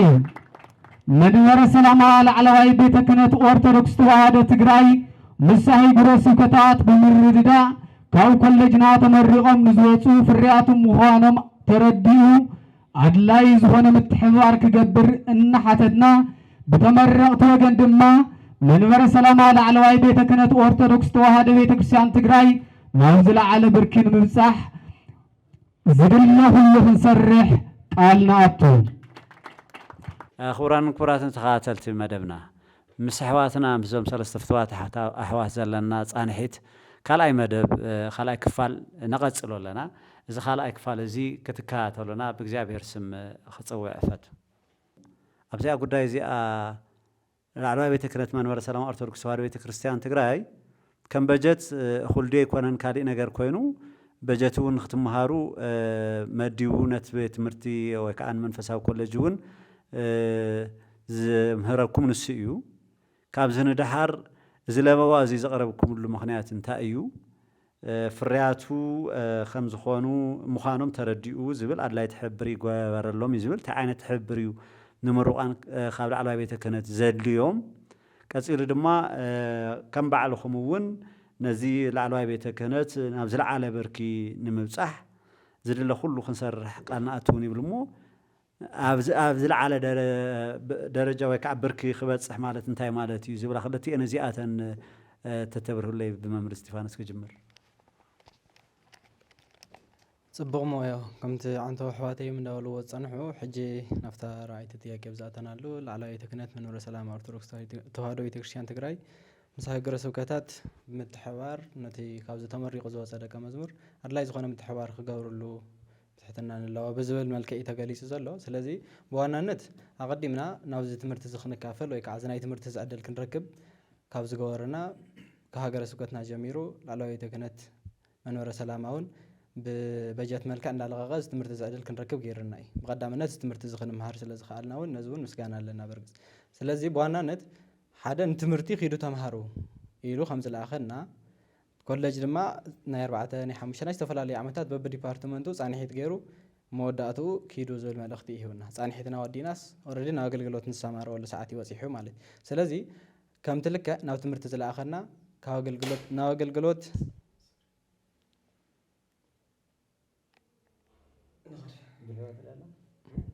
ካልኣይ መንበረ ሰላማ ላዕለዋይ ቤተ ክህነት ኦርቶዶክስ ተዋህዶ ትግራይ ምስ ኣህጉረ ስብከታት ብምርድዳእ ካብ ኮሌጅና ተመሪቆም ንዝወፁ ፍርያቱም ምዃኖም ተረዲኡ ኣድላይ ዝኾነ ምትሕብባር ክገብር እናሓተትና በተመረቅቲ ወገን ድማ መንበረ ሰላማ ላዕለዋይ ቤተ ክህነት ኦርቶዶክስ ተዋህዶ ቤተ ክርስቲያን ትግራይ ናብ ዝለዓለ ብርኪ ንምብፃሕ ዝድለ ኩሉ ክንሰርሕ ቃል ንኣቱ። ክቡራን ክቡራትን ተኸታተልቲ መደብና ምስ ኣሕዋትና ምስዞም ሰለስተ ፍትዋት ኣሕዋት ዘለና ፃንሒት ካልኣይ መደብ ካልኣይ ክፋል ነቐፅሎ ኣለና። እዚ ካልኣይ ክፋል እዚ ክትከታተሉና ብእግዚኣብሔር ስም ክፅውዕ እፈቱ። ኣብዚኣ ጉዳይ እዚኣ ላዕለዋይ ቤተ ክህነት መንበረ ሰላማ ኦርቶዶክስ ተዋህዶ ቤተ ክርስቲያን ትግራይ ከም በጀት ኩልዶ ይኮነን ካሊእ ነገር ኮይኑ በጀት እውን ክትመሃሩ መዲቡ ነቲ ቤት ትምህርቲ ወይ ከዓ መንፈሳዊ ኮሌጅ እውን ዝምህረኩም ንሱ እዩ። ካብዚ ንድሓር እዚ ለበዋ እዚ ዘቕረብኩምሉ ምክንያት እንታይ እዩ? ፍርያቱ ከም ዝኾኑ ምዃኖም ተረዲኡ ዝብል ኣድላይ ትሕብር ይግበረሎም እዩ ዝብል እንታይ ዓይነት ትሕብር እዩ ንምሩቃን ካብ ላዕለዋይ ቤተ ክህነት ዘድልዮም። ቀፂሉ ድማ ከም ባዕልኹም እውን ነዚ ላዕለዋይ ቤተ ክህነት ናብ ዝለዓለ ብርኪ ንምብፃሕ ዝድለ ኩሉ ክንሰርሕ ቃል ንኣቱ እውን ይብል እሞ ኣብ ዝለዓለ ደረጃ ወይ ከዓ ብርኪ ክበፅሕ ማለት እንታይ ማለት እዩ ዝብላ ክልቲአን እዚኣተን ተተብርህለይ ብመምህር እስጢፋኖስ ክጅምር። ጽቡቕ ሞያ ከምቲ ዓንቶ ኣሕዋተይም እንዳበልዎ ዝፀንሑ ሕጂ ናብታ ራእይቲ ጥያቄ ብዝኣተናሉ ላዕለዋይ ቤተ ክህነት መንበረ ሰላማ ኦርቶዶክስ ተዋህዶ ቤተ ክርስቲያን ትግራይ ምስ ሃገረ ስብከታት ምትሕባር ነቲ ካብዚ ተመሪቑ ዝወፀ ደቀ መዝሙር ኣድላይ ዝኾነ ምትሕባር ክገብርሉ ትሕትና ንለዋ ብዝብል መልክዕ እዩ ተገሊጹ ዘሎ። ስለዚ ብዋናነት ኣቐዲምና ናብዚ ትምህርቲ እዚ ክንካፈል ወይ ከዓ እዚ ናይ ትምህርቲ ዝዕድል ክንረክብ ካብ ዝገበረና ከሃገረ ስብከትና ጀሚሩ ላዕለዋይ ቤተ ክህነት መንበረ ሰላማ እውን ብበጀት መልክዕ እንዳለቐቐ እዚ ትምህርቲ ዝዕድል ክንረክብ ገይርና እዩ። ብቐዳምነት እዚ ትምህርቲ እዚ ክንምሃር ስለዝኽኣልና እውን ነዚ እውን ምስጋና ኣለና በርግፅ። ስለዚ ብዋናነት ሓደ ንትምህርቲ ኺዱ ተምሃሩ ኢሉ ከም ዝለኣኸና ኮሌጅ ድማ ናይ 4 ናይ 5 ናይ ዝተፈላለዩ ዓመታት በብዲፓርትመንቱ ፃንሒት ገይሩ መወዳእትኡ ኪዱ ዝብል መልእኽቲ ይህብና። ፃንሒትና ወዲናስ ኦልሬዲ ናብ ኣገልግሎት ንሰማረወሉ ሰዓት ይበፂሑ ማለት እዩ። ስለዚ ከምቲ ልክዕ ናብ ትምህርቲ ዝለኣኸና ካብ ኣገልግሎት ናብ ኣገልግሎት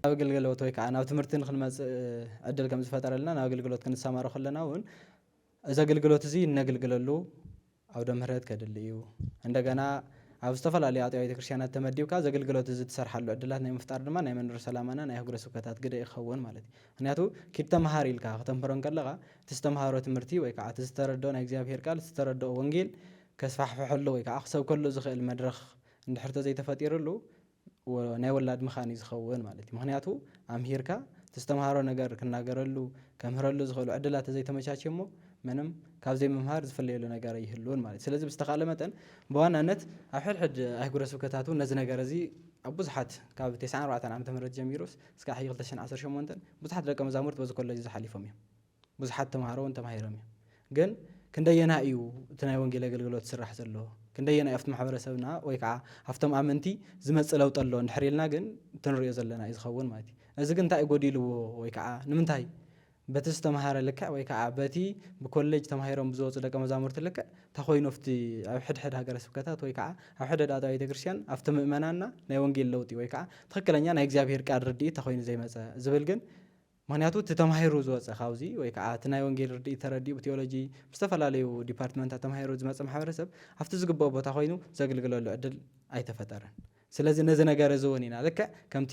ናብ ኣገልግሎት ወይ ከዓ ናብ ትምህርቲ ንክንመፅእ ዕድል ከም ዝፈጠረልና ናብ ኣገልግሎት ክንሰማሮ ከለና እውን እዚ ኣገልግሎት እዚ ነገልግለሉ ኣውደ ምህረት ከድሊ እዩ። እንደገና ኣብ ዝተፈላለዩ ኣጥቢያ ቤተ ክርስቲያናት ተመዲብካ እዚ ኣገልግሎት እዚ ትሰርሓሉ ዕድላት ናይ ምፍጣር ድማ ናይ መንበረ ሰላማና ናይ ሃገረ ስብከታት ግደ ይኸውን ማለት እዩ። ምክንያቱ ኪድ ተምሃር ኢልካ ከተምህሮን ከለኻ እቲ ዝተምሃሮ ትምህርቲ ወይ ከዓ እቲ ዝተረድኦ ናይ እግዚኣብሔር ቃል ዝተረድኦ ወንጌል ከስፋሕፍሐሉ ወይ ከዓ ክሰብከሉ ዝኽእል መድረኽ እንድሕር ተዘይተፈጢሩሉ ናይ ወላድ ምኻን እዩ ዝኸውን ማለት እዩ። ምክንያቱ ኣምሂርካ እቲ ዝተምሃሮ ነገር ክናገረሉ ከምህረሉ ዝኽእሉ ዕድላት ተዘይተመቻችዮ እሞ ምንም ካብ ዘይምምሃር ዝፍለየሉ ነገር ይህልውን ማለት እዩ። ስለዚ ብዝተኻለ መጠን ብዋናነት ኣብ ሕድሕድ ኣህጉረ ስብከታት ነዚ ነገር እዚ ኣብ ብዙሓት ካብ 94 ዓመተ ምህረት ጀሚሩስ እስካብ 2018 ብዙሓት ደቀ መዛሙርት በዚ ኮሌጅ ዝሓሊፎም እዮም። ብዙሓት ተምሃሮ እውን ተማሂሮም እዮም። ግን ክንደየና እዩ እቲ ናይ ወንጌል ኣገልግሎት ዝስራሕ ዘሎ ክንደየና ኣብቲ ማሕበረሰብና ወይ ከዓ ኣብቶም ኣመንቲ ዝመፅእ ለውጢ ኣሎ እንድሕር ኢልና ግን ትንሪኦ ዘለና እዩ ዝኸውን ማለት እዩ። እዚ ግን እንታይ ጎዲልዎ ወይ ከዓ ንምንታይ በቲ ዝተምሃረ ልክዕ ወይ ከዓ በቲ ብኮሌጅ ተማሂሮም ዝወፁ ደቀ መዛሙርቲ ልክዕ ተኾይኑ ኣብቲ ኣብ ሕድሕድ ሃገረ ስብከታት ወይ ከዓ ኣብ ሕድሕድ ኣጥቢያ ቤተ ክርስቲያን ኣብቲ ምእመናንና ናይ ወንጌል ለውጢ ወይ ከዓ ትክክለኛ ናይ እግዚኣብሔር ቃል ርድኢት ተኾይኑ ዘይመፀ ዝብል ግን ምክንያቱ እቲ ተማሂሩ ዝወፀ ካብዚ ወይ ከዓ እቲ ናይ ወንጌል ርድኢት ተረዲኡ ብቴዎሎጂ ብዝተፈላለዩ ዲፓርትመንታት ተማሂሩ ዝመፀ ማሕበረሰብ ኣብቲ ዝግበኦ ቦታ ኮይኑ ዘገልግለሉ ዕድል ኣይተፈጠረን። ስለዚ ነዚ ነገር እዚ እውን ኢና ልክዕ ከምቲ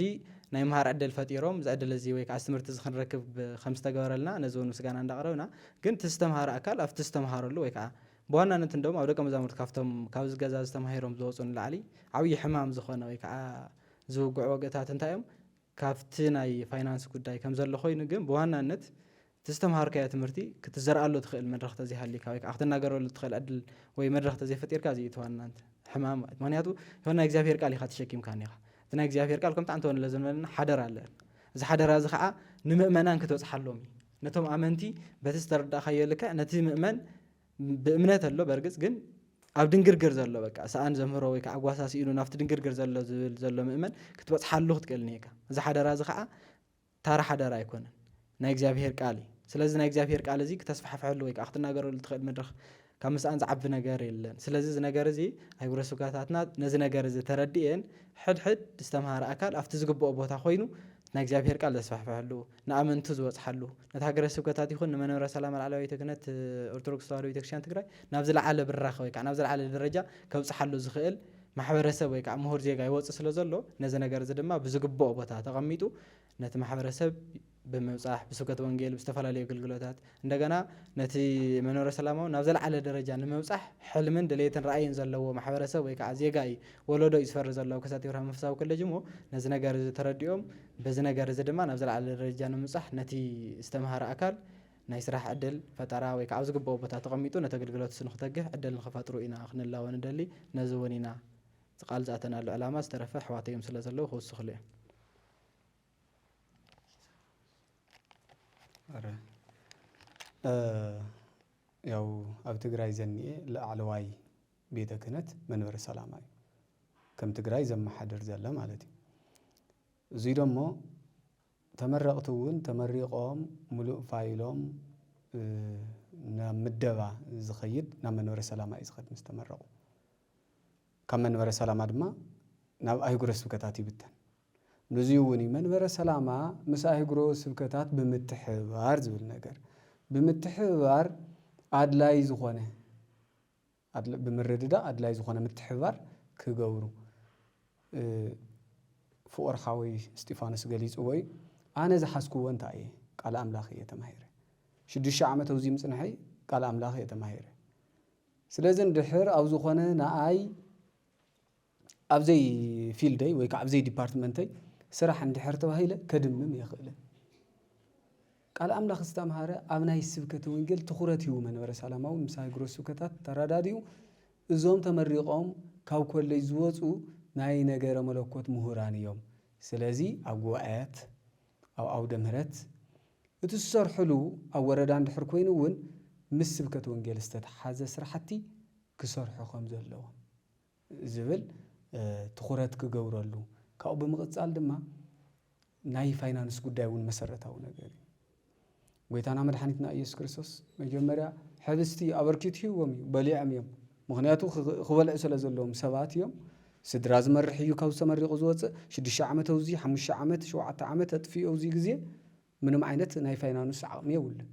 ናይ ምሃር ዕድል ፈጢሮም ዝዕድል እዚ ወይ ከዓ ትምህርቲ እዚ ክንረክብ ከም ዝተገበረልና ነዚ እውን ምስጋና እንዳቕረብና ግን እቲ ዝተምሃረ ኣካል ኣብቲ ዝተምሃረሉ ወይ ከዓ ብዋናነት እንደውም ኣብ ደቀ መዛሙርት ካብቶም ካብዚ ገዛ ዝተማሂሮም ዝወፁ ንላዕሊ ዓብዪ ሕማም ዝኾነ ወይ ከዓ ዝውግዑ ወገታት እንታይ እዮም ካብቲ ናይ ፋይናንስ ጉዳይ ከም ዘሎ ኮይኑ ግን ብዋናነት እቲ ዝተምሃርካዮ ትምህርቲ ክትዘርኣሉ ትኽእል መድረኽ ተዘይሃልዩካ ወይ ከዓ ክትናገረሉ ትኽእል ዕድል ወይ መድረኽ ተዘይፈጢርካ እዚ እቲ ዋናነት ሕማም ማለት ምክንያቱ ይሆን ናይ እግዚኣብሔር ቃል ኢኻ ተሸኪምካ ኒኻ እቲ ናይ እግዚኣብሔር ቃል ከምቲ ኣንተ ወንለ ዝነበለና ሓደራ ኣለና እዚ ሓደራ እዚ ከዓ ንምእመናን ክትበፅሓሎም እዩ ነቶም ኣመንቲ በቲ ዝተረዳእካዮ ልክዕ ነቲ ምእመን ብእምነት ኣሎ በርግፅ ግን ኣብ ድንግርግር ዘሎ በቃ ሰኣን ዘምህሮ ወይ ከዓ ጓሳሲ ኢሉ ናብቲ ድንግርግር ዘሎ ዝብል ዘሎ ምእመን ክትበፅሓሉ ክትክእል ኒካ እዚ ሓደራ እዚ ከዓ ታራ ሓደራ ኣይኮነን ናይ እግዚኣብሔር ቃል እዩ ስለዚ ናይ እግዚኣብሔር ቃል እዚ ክተስፋሕፍሐሉ ወይ ከዓ ክትናገረሉ ትኽእል መድረኽ ካብ ምስኣን ዝዓቢ ነገር የለን ስለዚ እዚ ነገር እዚ ኣህጉረ ስብከታትና ነዚ ነገር እዚ ተረዲአን ሕድሕድ ዝተምሃረ ኣካል ኣብቲ ዝግብኦ ቦታ ኮይኑ ናይ እግዚኣብሔር ቃል ዘስፋሕፍሐሉ ንኣመንቱ ዝበፅሓሉ ነቲ ሃገረ ስብከታት ይኹን ንመንበረ ሰላም ላዕለዋይ ቤተ ክህነት ኦርቶዶክስ ተዋህዶ ቤተክርስትያን ትግራይ ናብ ዝለዓለ ብራኸ ወይ ከዓ ናብ ዝለዓለ ደረጃ ከብፅሓሉ ዝኽእል ማሕበረሰብ ወይ ከዓ ምሁር ዜጋ ይወፅእ ስለ ዘሎ ነዚ ነገር እዚ ድማ ብዝግብኦ ቦታ ተቐሚጡ ነቲ ማሕበረሰብ ብምብፃሕ ብስብከተ ወንጌል ብዝተፈላለዩ ኣገልግሎታት እንደገና ነቲ መንበረ ሰላማዊ ናብ ዝለዓለ ደረጃ ንምብፃሕ ሕልምን ድሌትን ራእይን ዘለዎ ማሕበረሰብ ወይ ከዓ ዜጋ እዩ ወለዶ እዩ ዝፈሪ ዘለዎ ከሳቴ ብርሃን መንፈሳዊ ኮሌጅ እሞ ነዚ ነገር እዚ ተረዲኦም በዚ ነገር እዚ ድማ ናብ ዝለዓለ ደረጃ ንምብፃሕ ነቲ ዝተምሃረ ኣካል ናይ ስራሕ ዕድል ፈጠራ ወይ ከዓ ኣብ ዝግብኦ ቦታ ተቐሚጡ ነቲ ኣገልግሎት እሱ ንክተግህ ዕድል ንኽፈጥሩ ኢና ክንላወ ንደሊ ነዚ እውን ኢና ቃል ዝኣተናሉ ዕላማ ዝተረፈ ኣሕዋተዮም ስለ ዘለዉ ክውስኽሉ እዮም ያው ኣብ ትግራይ ዘኒኤ ላዕለዋይ ቤተ ክህነት መንበረ ሰላማ እዩ ከም ትግራይ ዘመሓድር ዘለ ማለት እዩ እዙይ ደሞ ተመረቕቲ እውን ተመሪቖም ሙሉእ ፋይሎም ናብ ምደባ ዝኸይድ ናብ መንበረ ሰላማ እዩ ዝኸድ ምስ ተመረቑ ካብ መንበረ ሰላማ ድማ ናብ ኣህጉረ ስብከታት ይብተን ነዚኡ እውን መንበረ ሰላማ ምስ ኣህጉረ ስብከታት ብምትሕብባር ዝብል ነገር ብምትሕብባር ኣድላይ ዝኾነ ብምርድዳ ኣድላይ ዝኾነ ምትሕብባር ክገብሩ ፍቁር ሓወይ እስጢፋኖስ ገሊፅዎ እዩ ኣነ ዝሓስክዎ እንታይ እየ ቃል ኣምላኽ እየ ተማሂረ 6 ዓመት ኣብዚ ምፅንሐይ ቃል ኣምላኽ እየ ተማሂረ ስለዚ እንድሕር ኣብ ዝኾነ ንኣይ ኣብዘይ ፊልደይ ወይ ከዓ ኣብዘይ ዲፓርትመንተይ ስራሕ እንድሕር ተባሂለ ከድምም የኽእልን ቃል ኣምላኽ ዝተምሃረ ኣብ ናይ ስብከተ ወንጌል ትኹረት ሂቡ መንበረ ሰላማዊ ምስ ኣህጉረ ስብከታት ተረዳድዩ እዞም ተመሪቖም ካብ ኮሌጅ ዝወፁ ናይ ነገረ መለኮት ምሁራን እዮም ስለዚ ኣብ ጉባኤያት ኣብ ኣውደ ምህረት እቲ ዝሰርሕሉ ኣብ ወረዳ እንድሕር ኮይኑ እውን ምስ ስብከተ ወንጌል ዝተተሓዘ ስራሕቲ ክሰርሑ ከም ዘለዎም ዝብል ትኹረት ክገብረሉ ካብኡ ብምቕፃል ድማ ናይ ፋይናንስ ጉዳይ እውን መሰረታዊ ነገር እዩ ጎይታና መድሓኒትና ኢየሱስ ክርስቶስ መጀመርያ ሕብስቲ ኣበርኪቱ ሂቦም እዩ በሊዖም እዮም ምክንያቱ ክበልዑ ስለ ዘለዎም ሰባት እዮም ስድራ ዝመርሕ እዩ ካብ ዝተመሪቑ ዝወፅእ 6 ዓመት ኣብዚ 5 ዓመት 7 ዓመት ኣጥፊኡ ኣብዚ ግዜ ምንም ዓይነት ናይ ፋይናንስ ዓቕሚ የብሉን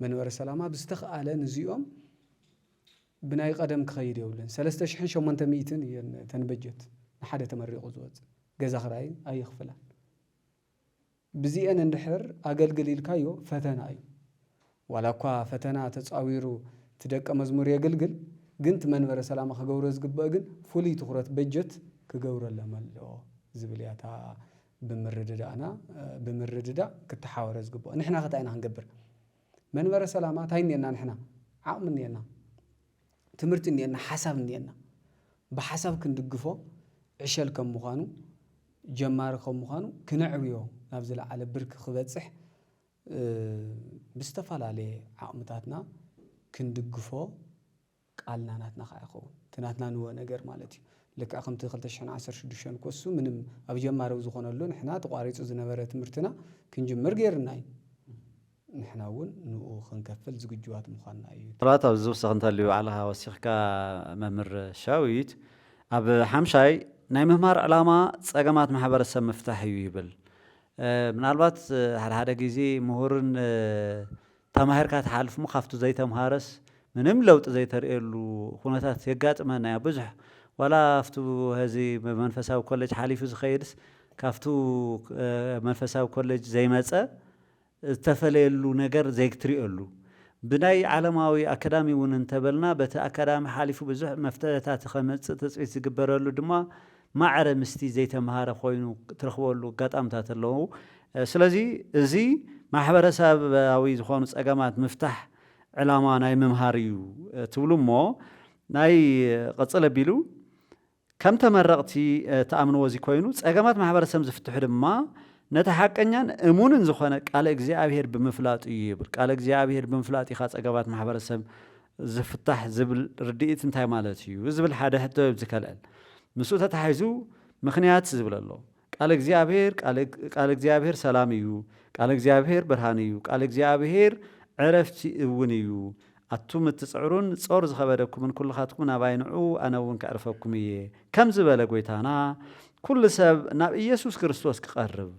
መንበረ ሰላማ ብዝተኸኣለ ንዚኦም ብናይ ቀደም ክኸይድ የብሉን 3800 እየን ተንበጀት ንሓደ ተመሪቑ ዝወፅእ ገዛ ክራይ ኣይኽፍላን ብዚአን እንድሕር ኣገልግል ኢልካዮ ፈተና እዩ ዋላ እኳ ፈተና ተፃዊሩ ትደቀ መዝሙር የገልግል ግን መንበረ ሰላማ ክገብሮ ዝግብኦ ግን ፍሉይ ትኹረት በጀት ክገብረሎም ኣለዎ ዝብል እያ እታ ብምርድዳእና ብምርድዳ ክትሓወረ ዝግብኦ ንሕና እንታይ ኢና ክንገብር መንበረ ሰላማ እንታይ እኒአና ንሕና ዓቕሚ እኒአና ትምህርቲ እኒአና ሓሳብ እኒአና ብሓሳብ ክንድግፎ ዕሸል ከም ምዃኑ ጀማሪ ከም ምዃኑ ክንዕብዮ ናብ ዝለዓለ ብርኪ ክበፅሕ ብዝተፈላለየ ዓቕምታትና ክንድግፎ ቃልና ናትና ከዓ ይኸውን ትናትና ንወ ነገር ማለት እዩ ልክዕ ከምቲ 2016 ኮሱ ምንም ኣብ ጀማሪው ዝኾነሉ ንሕና ተቋሪፁ ዝነበረ ትምህርትና ክንጅምር ጌርና እዩ ንሕና እውን ንኡ ክንከፍል ዝግጁዋት ምዃንና እዩ ጥራት ኣብ ዝውስኽ እንተልዩ ባዕልኻ ወሲኽካ መምህር ሻዊት ኣብ ሓምሻይ ናይ ምምሃር ዕላማ ፀገማት ማሕበረሰብ ምፍታሕ እዩ ይብል ምናልባት ሓደ ጊዜ ምሁርን ተማሂርካ ተሓልፍ ሞ ካብቱ ዘይተምሃረስ ምንም ለውጢ ዘይተርእየሉ ኩነታት የጋጥመና ያ ብዙሕ ዋላ ኣብቱ ህዚ መንፈሳዊ ኮሌጅ ሓሊፉ ዝኸይድስ ካብቱ መንፈሳዊ ኮሌጅ ዘይመፀ ዝተፈለየሉ ነገር ዘይትርእየሉ ብናይ ዓለማዊ ኣካዳሚ እውን እንተበልና በቲ ኣካዳሚ ሓሊፉ ብዙሕ መፍትሕታት ከመፅእ ተፅቢት ዝግበረሉ ድማ ማዕረ ምስቲ ዘይተምሃረ ኮይኑ ትረኽበሉ ኣጋጣሚታት ኣለዉ ስለዚ እዚ ማሕበረሰባዊ ዝኾኑ ፀገማት ምፍታሕ ዕላማ ናይ ምምሃር እዩ ትብሉ እሞ ናይ ቅፅል ኣቢሉ ከም ተመረቕቲ ተኣምንዎ እዚ ኮይኑ ፀገማት ማሕበረሰብ ዝፍትሑ ድማ ነቲ ሓቀኛን እሙንን ዝኾነ ቃለ እግዚኣብሔር ብምፍላጥ እዩ ይብል ቃለ እግዚኣብሔር ብምፍላጥ ኢኻ ፀገማት ማሕበረሰብ ዝፍታሕ ዝብል ርድኢት እንታይ ማለት እዩ ዝብል ሓደ ሕቶ ዝከልአል ምስኡ ተታሒዙ ምክንያት ዝብል ኣሎ ቃል እግዚአብሔር ሰላም እዩ ቃል እግዚአብሔር ብርሃን እዩ ቃል እግዚአብሔር ዕረፍቲ እውን እዩ ኣቱም እትጽዕሩን ጾር ዝኸበደኩምን ኩልኻትኩም ናባይንዑ ኣነ እውን ከዕርፈኩም እየ ከም ዝበለ ጎይታና ኩሉ ሰብ ናብ ኢየሱስ ክርስቶስ ክቐርብ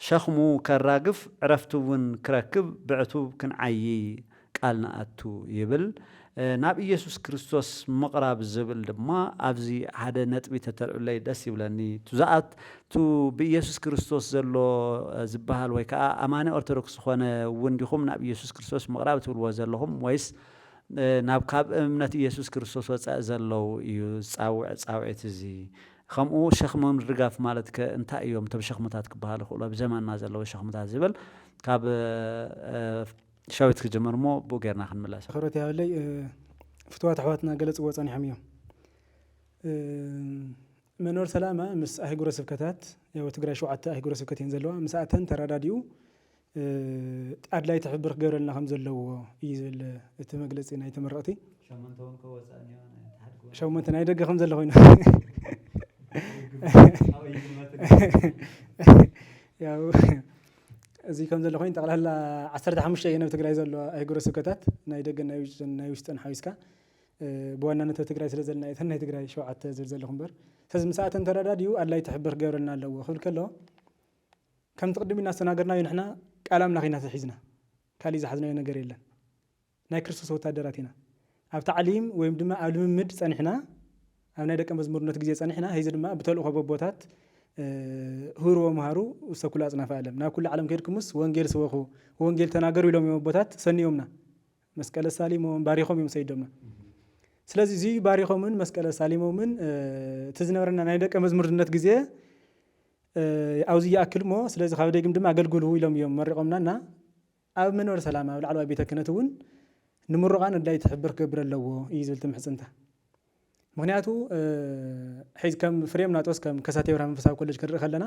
ሸኽሙ ከራግፍ ዕረፍቲ እውን ክረክብ ብዕቱብ ክንዓዪ ቃል ንኣቱ ይብል ናብ ኢየሱስ ክርስቶስ ምቕራብ ዝብል ድማ ኣብዚ ሓደ ነጥቢ ተተልዑለይ ደስ ይብለኒ ቱዛኣት ቱ ብኢየሱስ ክርስቶስ ዘሎ ዝበሃል ወይ ከዓ ኣማኒ ኦርቶዶክስ ዝኾነ እውን ዲኹም ናብ ኢየሱስ ክርስቶስ ምቕራብ ትብልዎ ዘለኹም ወይስ ናብ ካብ እምነት ኢየሱስ ክርስቶስ ወፃኢ ዘለው እዩ ፃውዕ ፃውዒት እዚ ከምኡ ሸኽሚ ምድርጋፍ ማለት እንታይ እዮም እቶም ሸኽምታት ክበሃል ይኽእሉ ኣብ ዘመንና ዘለው ሸኽምታት ዝብል ካብ ሻዊት ክጅመር ሞ ብኡ ጌርና ክንምለስ خبرت يا لي فتوات حواتنا قلت وصاني حميهم منور سلامة مس أهجر سبكتات يا وتقرأ شو عتا أهجر سبكتين زلوا مساعتين ترى راديو أدلى يتحبر غير لنا خمس زلوا يزل التمجلسين هاي تمرأتي شو ما تنايدك خمس زلوا هنا يا زي كم زلوا هنا تقول هلا عسرت حمشة هنا بتقرأ زلوا أهجر سبكتات نايدك نايوستن حويسكا بوانا نتا تقرأ سلزلنا يثنى تقرأ شو عت زلزل خمبر فز مساعة ترى راديو ألا يتحبر جورنا لو خل كله كم تقدم الناس ناقرنا ينحنا كلامنا خينا تحزنا كالي زحزنا ينقريلا نايكرسوس وتادراتنا أب تعليم ويمدما علم مد سنحنا أو نايدك مزمور نتجزي سنحنا هي زدما بتلو خبوبات هورو ومهارو وسكول أصناف عالم ناكل عالم كيركمس وانجيل سوخو وانجيل تناقروا لهم يومبوتات سني يومنا مسكال السالم وباريخهم يوم سيدنا ስለዚህ እዚ ባሪኾምን መስቀለ ሳሊሞምን ትዝነበረና ናይ ደቀ መዝሙርነት ግዜ ኣብዚ ያክልሞ ስለዚህ ካብ ደግም ድማ አገልግሉ ኢሎም እዮም መሪቆምናና ኣብ መንበር ሰላም ኣብ ላዕለዋይ ቤተ ክህነት እውን ንምሩቓን እንዳይ ትሕብር ክብር ኣለዎ እዩ ዝብል ትምሕፅንታ ምክንያቱ ሒዝ ከም ፍሬም ናጦስ ከም ከሳቴ ብርሃን መንፈሳዊ ኮሌጅ ክንርኢ ከለና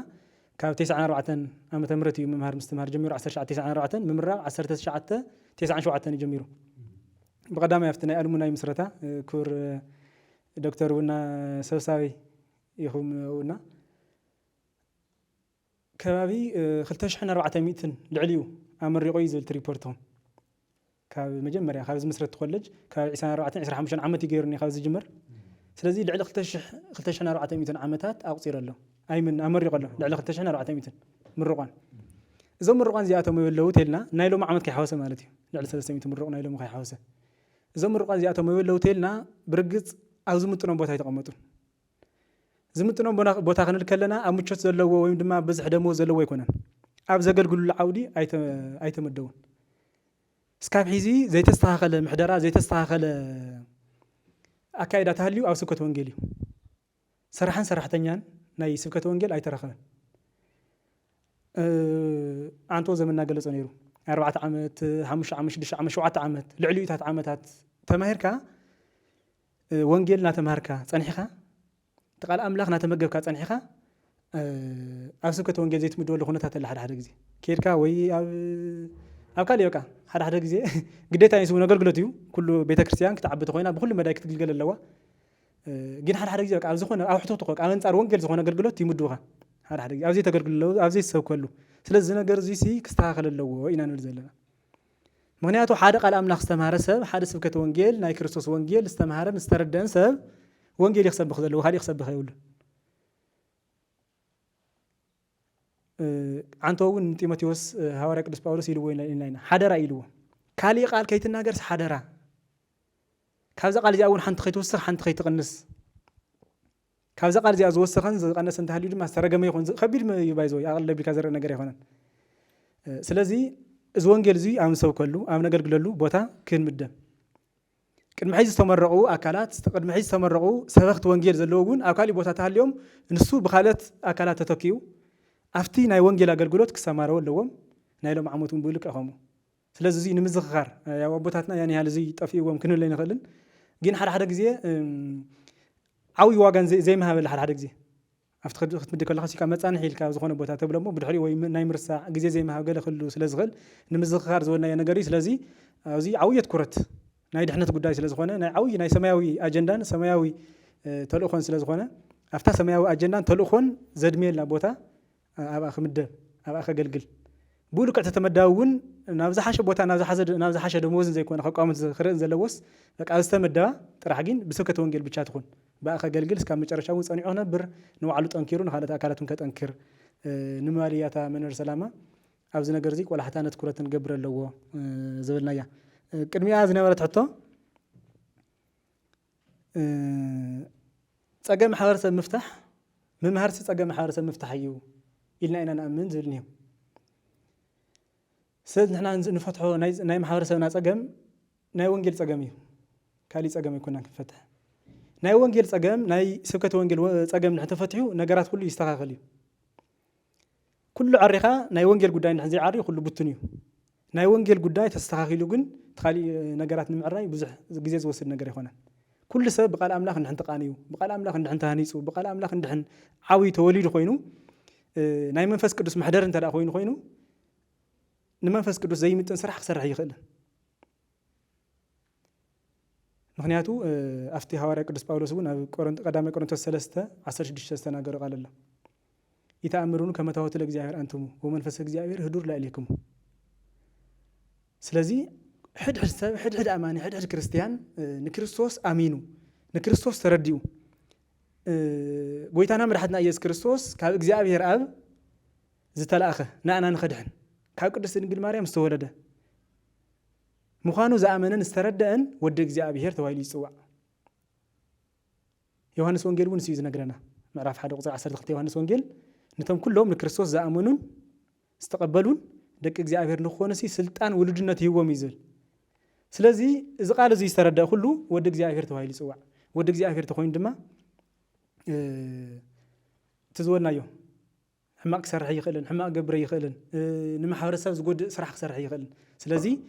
ካብ 94 ዓመተ ምህረት እዩ መምሃር ምስትምሃር ጀሚሩ 1994 ምምራቕ 1997 እዩ ጀሚሩ بقدامي أفتنا ألمنا مسرتا كور دكتور ونا سوساوي يخوم ونا كبابي خلتش حنا 400 لعليو أمر رقيز التريبورتهم كمجمر يا خابز مسرت تخلج كعسان 415 عمت يجيرني خابز جمر سلازي لعل خلتش حنا 400 عمتات أقصير له أي من أمر يقول لعل خلتش حنا 400 من رقان إذا من رقان زيادة ميولو تلنا نايلو ما عمت كحوسة مالتي لعل 300 من رقان نايلو ما كحوسة زمر رقان زيادة ميولو تلنا برجت أو زمتنا بوتها يتقمطون زمتنا بوتها خلنا كلنا أمشت زلوا ويم دم بزح دمو زلوا يكونن أبز قال قول العودي أيتم الدون سكاب حيزي زي تستاهل محدرة زي تستاهل أكيد تهليو أو سكت وانجيليو صراحة تنيان ناي سكت وانجيل أي ترخنا عنتو زمننا جلس نيرو 4 عامات 5 عام 6 عام 7 عامات لعليوتات عامات تماهركا وانجيلنا تماهركا صنحخا تقال أملاخنا تمجبكا صنحخا أسكت وانجيل زيت مدول لخونتها تلا حد غزي كيركا وي أو كالي وكا حد غزي قديتا يسوي نقول قلتيو كل بيت كريستيان كتعبت خوينا بكل مدايك تقلقل اللوا جين حد غزي وكا زخونا أو حطوط وكا أو أنصار وانجيل زخونا قلقلوت يمدوها حد غزي أو زي تقلقلو أو زي سو كله ስለዚህ ነገር እዚ ሲ ክስተኻኸል ኣለዎ ኢና ንብል ዘለና ምክንያቱ ሓደ ቃል ኣምላኽ ዝተማሃረ ሰብ ሓደ ስብከተ ወንጌል ናይ ክርስቶስ ወንጌል ዝተማሃረን ዝተረደአን ሰብ ወንጌል ይኽሰብኽ ዘለዎ ካሊእ ክሰብኽ የብሉን አንተ እውን ጢሞቴዎስ ሐዋርያ ቅዱስ ጳውሎስ ኢልዎ ኢና ሓደራ ኢልዎ ካሊእ ቃል ከይትናገርስ ሓደራ ካብዛ ቃል እዚኣ እውን ሓንቲ ከይትወስኽ ሓንቲ ከይትቕንስ ካብዛ ቃል እዚኣ ዝወሰኸን ዝቐነሰ እንተሃልዩ ድማ ዝተረገመ ይኹን ከቢድ ይባይዞ ኣቕል ለቢልካ ዘርኢ ነገር ኣይኮነን ስለዚ እዚ ወንጌል እዚ ኣብ ንሰብከሉ ኣብ ነገልግለሉ ቦታ ክንምደብ ቅድሚ ሕዚ ዝተመረቑ ኣካላት ቅድሚ ሕዚ ዝተመረቑ ሰበኽቲ ወንጌል ዘለዎ እውን ኣብ ካሊእ ቦታ ተሃልዮም ንሱ ብካልኦት ኣካላት ተተኪዩ ኣብቲ ናይ ወንጌል ኣገልግሎት ክሰማረው ኣለዎም ናይ ሎም ዓመት እውን ብልክ ኣኸሙ ስለዚ እዚ ንምዝኽኻር ያው ኣቦታትና ያን ያህል እዚ ጠፊእዎም ክንብል ኣይንኽእልን ግን ሓደ ግዜ ዓብይ ዋጋን ዘይመሃበል ሓደ ግዜ ኣብቲ ክትምድብ ከለኻ ሲካ መፃንሒ ኢልካ ዝኾነ ቦታ ተብሎ እሞ ብድሕሪኡ ወይ ናይ ምርሳዕ ግዜ ዘይመሃብ ገለ ክህሉ ስለዝኽእል ንምዝኽኻር ዝበልናዮ ነገር እዩ ስለዚ ኣብዚ ዓብይ ትኩረት ናይ ድሕነት ጉዳይ ስለዝኾነ ናይ ዓብይ ናይ ሰማያዊ ኣጀንዳን ሰማያዊ ተልእኾን ስለዝኾነ أفتح سماوي أجندان تلوخون زد ميل نبوتا أبا خمدة أبا خجلجل بقولوا كنت تمداون نابز حاشة بوتا نابز حاشة دموزن زي كون خقام خرين زلوس لك أستمدا تراحين بسكة وانجيل بتشاتخون بقى خجلجل سكام متشرشوا صنعونا بر نوعلو تنكرون خالد أكلاتهم كتنكر نمالياتا من السلامة أبزنا جرزيك ولا حتى نذكرة نجبر اللي هو زبلنا يا كلمة أزنا ولا تحطه تجمع حوارس المفتاح من مهرس تجمع حوارس المفتاح يو إلنا إن نأمن زلنيو سيد نحنا نفتحه ناي محاورسنا تجمع ناي وانجيل تجمعيه كالي تجمع يكون فتح ناي وانجيل تجمع ناي سكة وانجيل تجمع نحن فتحه نجارات كله يستغليه كل عريقة ناي وانجيل قداي نحن زي عريق كله بطنيو ناي وانجيل قداي تستغليه جن تخلي نجارات نمعراي بزح جزيز وصل نجار هنا كل سبب بقال أملاك نحن تقانيو بقال أملاك نحن تهانيسو بقال أملاك نحن عوي توليد خوينو ناي منفس قدس محضر انت لا خوينو نمنفس قدس زي متن سرح سرح يخل مخنياتو أفتي هواري قدس باولوس بون قدامي كورنثوس 3:16 تناغر قال الله يتأمرون كما تهوت الأجزائر أنتم ومنفس الأجزائر هدور لا إليكم سلازي حد أماني حد كريستيان نكريستوس آمينو نكريستوس ترديو قويتانا مرحتنا إياس كريستوس كاب إجزائر أب زتال أخه نأنا نخدحن كاب قدس نقل مريم استولده مخانو زأمنن استردأن ود إجزائر توالي سواء يوحنس وانجيل ونسيز نقرنا معرف حد قصر 10 دقيقة يوحنس وانجيل نتم كلهم لكريستوس زأمنون استقبلون دك إجزائر نخونسي سلطان ولدنة هو ميزل سلازي إذا قال زي استردأ كله ود إجزائر توالي سواء ود إجزائر تخوين دما تزولنا يوم حماق سرح يخلن حماق قبر يخلن نمحاورسه زقود سرح سرح يخلن سلازي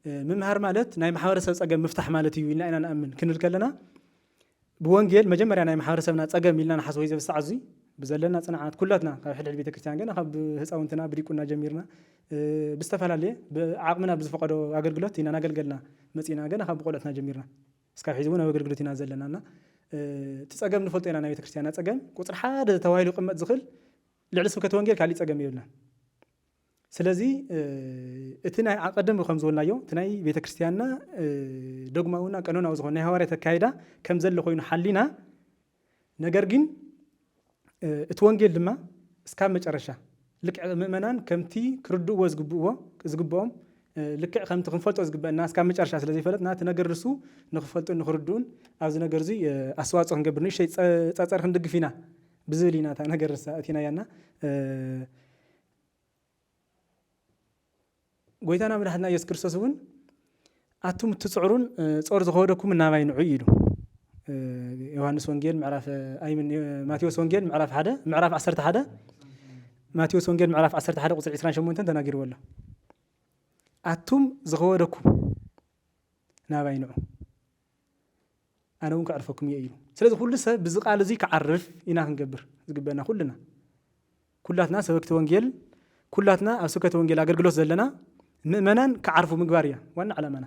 ممهر مالت ناي محاورسه صقم مفتاح مالتي ويلنا انا نامن كنل كلنا بوانجيل مجمريا ناي محاورسبنا صقم يلنا نحس ويزه بسعزي بزلنا صنعات كلاتنا ካብ ሕድ ቤተ ክርስቲያን ገና ካብ ህፃውንትና ብዲቁና ጀሚርና ብስተፈላለየ ብዓቅምና ብዝፈቀዶ አገልግሎት ኢና ናገልገልና መጺና ገና ካብ ቆለትና ጀሚርና እስካብ ሒዝ እውን አገልግሎት ኢና ዘለናና ትጸገም ንፈልጦ ኢና ናይ ቤተ ክርስቲያን ጸገም ቁጥር ሓደ ተዋሂሉ ቅመጥ ዝኽል ልዕሊ ስብከት ወንጌል ካሊ ጸገም ይብልና ስለዚ እቲ ናይ ቀደም ከም ዝወልናዮ እቲ ናይ ቤተ ክርስቲያንና ዶግማውና ቀኖናው ዝኾነ ናይ ሐዋርያት ተካይዳ ከም ዘሎ ኮይኑ ሓሊና ነገር ግን እቲ ወንጌል ድማ እስካብ መጨረሻ ልክዕ ምእመናን ከምቲ ክርድእዎ ዝግብኦም ልክዕ ከምቲ ክንፈልጦ ዝግበአና እስካብ መጨረሻ ስለ ዘይፈለጥና እቲ ነገር ርሱ ንኽፈልጡን ንኽርድኡን ኣብዚ ነገር እዚ ኣስተዋፅኦ ክንገብር ንእሽተይ ፀፀር ክንድግፍ ኢና ብዝብል ኢና እታ ነገር ርሳ እቲና ያና ጎይታና መድሓትና ኢየሱስ ክርስቶስ እውን ኣቱም ትፅዕሩን ጾር ዝኸወደኩም እናባይ ንዑ ኢሉ ዮሐንስ ወንጌል ምዕራፍ አይምን ማቴዎስ ወንጌል ምዕራፍ 1 ምዕራፍ 11 ማቴዎስ ወንጌል ምዕራፍ 11 ቁጥር 28 ተናጊሩ ወላ ኣቱም ዝኸወደኩም ናባይ ንዑ ኣነ እውን ክዕርፈኩም እየ ኢሉ ስለዚ ኩሉ ሰብ ብዚ ቃል እዚ ክዓርፍ ኢና ክንገብር ዝግበአና ኩላትና ሰበክቲ ወንጌል ኩላትና ኣብ ስብከተ ወንጌል ኣገልግሎት ዘለና ምእመናን ክዓርፉ ምግባር እያ ዋና ዓላማና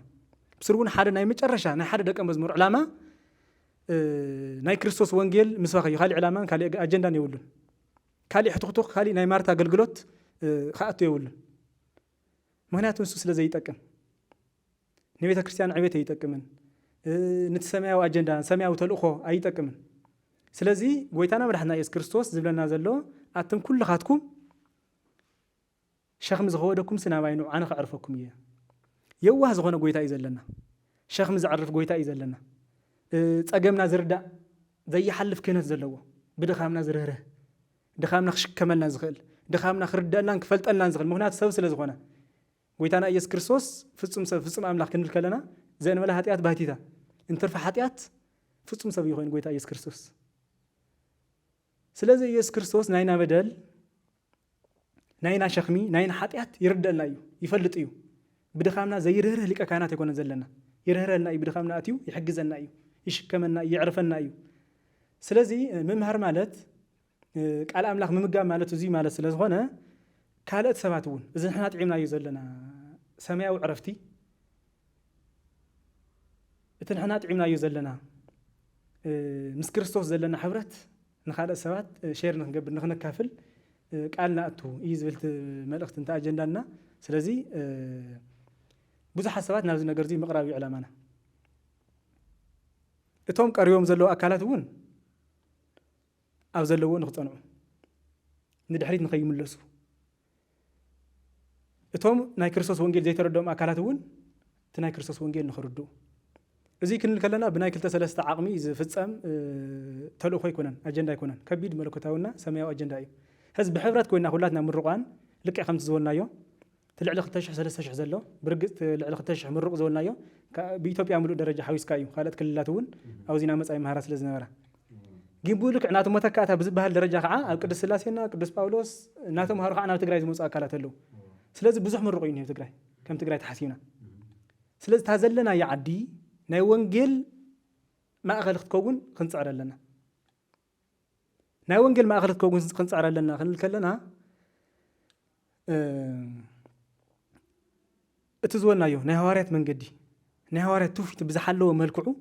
ብስሩ እውን ሓደ ናይ መጨረሻ ናይ ሓደ ደቀ መዝሙር ዕላማ ናይ ክርስቶስ ወንጌል ምስባኽ እዩ ካልእ ዕላማን ካልእ ኣጀንዳን የብሉን ካልእ ሕቱኽቱኽ ካልእ ናይ ማርታ ኣገልግሎት ከኣቱ የብሉን ምክንያቱ ንሱ ስለ ዘይጠቅም ንቤተ ክርስቲያን ዕቤት ኣይጠቅምን ነቲ ሰማያዊ ኣጀንዳ ሰማያዊ ተልእኾ ኣይጠቅምን ስለዚ ጎይታና መድሓትና ኢየሱስ ክርስቶስ ዝብለና ዘሎ ኣቱም ኩልኻትኩም ሸኽሚ ዝኸወደኩም ስናባይ ንዑ ኣነ ክዕርፈኩም እየ የዋህ ዝኾነ ጎይታ እዩ ዘለና ሸኽሚ ዝዕርፍ ጎይታ እዩ ዘለና ጸገምና ዝርዳእ ዘይሓልፍ ክህነት ዘለዎ ብድኻምና ዝርህርህ ድኻምና ክሽከመልና ዝኽእል ድኻምና ክርዳእናን ክፈልጠልናን ዝኽእል ምክንያቱ ሰብ ስለ ዝኾነ ጎይታና ኢየሱስ ክርስቶስ ፍጹም ሰብ ፍጹም ኣምላኽ ክንብል ከለና ዘእንበለ ኃጢአት ባሕቲታ እንትርፈ ኃጢአት ፍጹም ሰብ ይኾን ጎይታ ኢየሱስ ክርስቶስ ስለዚ ኢየሱስ ክርስቶስ ናይና በደል ናይና ሸኽሚ ናይና ኃጢአት ይርዳእልና እዩ ይፈልጥ እዩ ብድኻምና ዘይርህርህ ሊቀ ካህናት ኣይኮነን ዘለና ይርህረልና እዩ ብድኻምና ኣትዩ ይሕግዘና እዩ ይሽከመና ይዕርፈና እዩ ስለዚ ምምሃር ማለት ቃል ኣምላኽ ምምጋብ ማለት እዚ ማለት ስለ ዝኾነ ካልኦት ሰባት እውን እዚ ንሕና ጥዒምናዮ ዘለና ሰማያዊ ዕረፍቲ እቲ ንሕና ጥዒምናዮ ዘለና ምስ ክርስቶስ ዘለና ሕብረት نخالق سوات شير نخنقبل نخنكافل قالنا أتو يزبلت ملأخت انت أجندنا سلازي بزح سوات نابز نقرزي مقرابي علامانا اتهم قريوم زلو أكالات ون أو زلو نخطنعو ندحريت نخيم اللسو اتهم ناي كريستوس وانجيل زي تردوم أكالات ون تناي كريستوس وانجيل نخردو إذا كن الكلنا بناي كلتا سلسة عقمي إذا فتسام تلو خوي كونان أجندا يكونان كبيد ملكوتاونا سماو أجندا أيو هز بحبرات كوينا خلاتنا من الرقان لك 5 زولنا يو تلع لك تشح سلسة شح زلو برقت تلع لك تشح من الرق زولنا يو بيتوبيا عملوا درجة حويس كايو خالت كلاتون أو زينا مسأي مهارات لزنارة جيبوا لك عناتهم متكاتها بزبها الدرجة خاء القدس سلاسينا القدس باولوس ناتهم هرخ عنا تقرأي زموس أكلات له سلز بزح من الرقين هي تقرأي كم تقرأي تحسينا سلز تهزلنا يعدي ناي وانجيل ما أخلت كون خنصعر لنا ناي وانجيل ما أخلت كون خنصعر لنا خلنا كلنا اتزولنا يو ناي هواريات من قدي ناي هواريات توفيت بزحلو ملكعو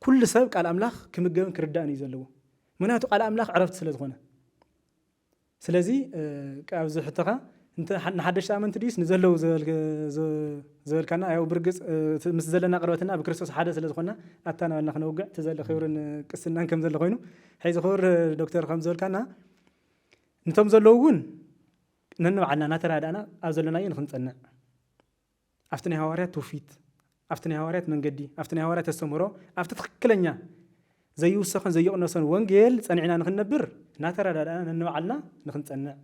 كل سبب قال أملاخ كمجون كرداني زلوا مناتو قال أملاخ عرفت سلازغنا سلازي كأوز حتىها أنت نحدش آمن تديس نزلوا زل كنا أو برجس مسزلنا قربتنا بكريستوس حدث سلازغنا أتانا أن نحن وقع تزل خير كسرنا كم زل خينو حيث خير دكتور خمسة كنا نتم زلوون ننو عنا نترى أنا أزلنا ينخنتنا أفتني هواريات توفيت أفتني هواريات من قدي أفتني هواريات السمرة أفتت كلنا زي وسخن زي أنصن وانجيل صنعنا نخنبر نترى أنا نوعنا نخنتنا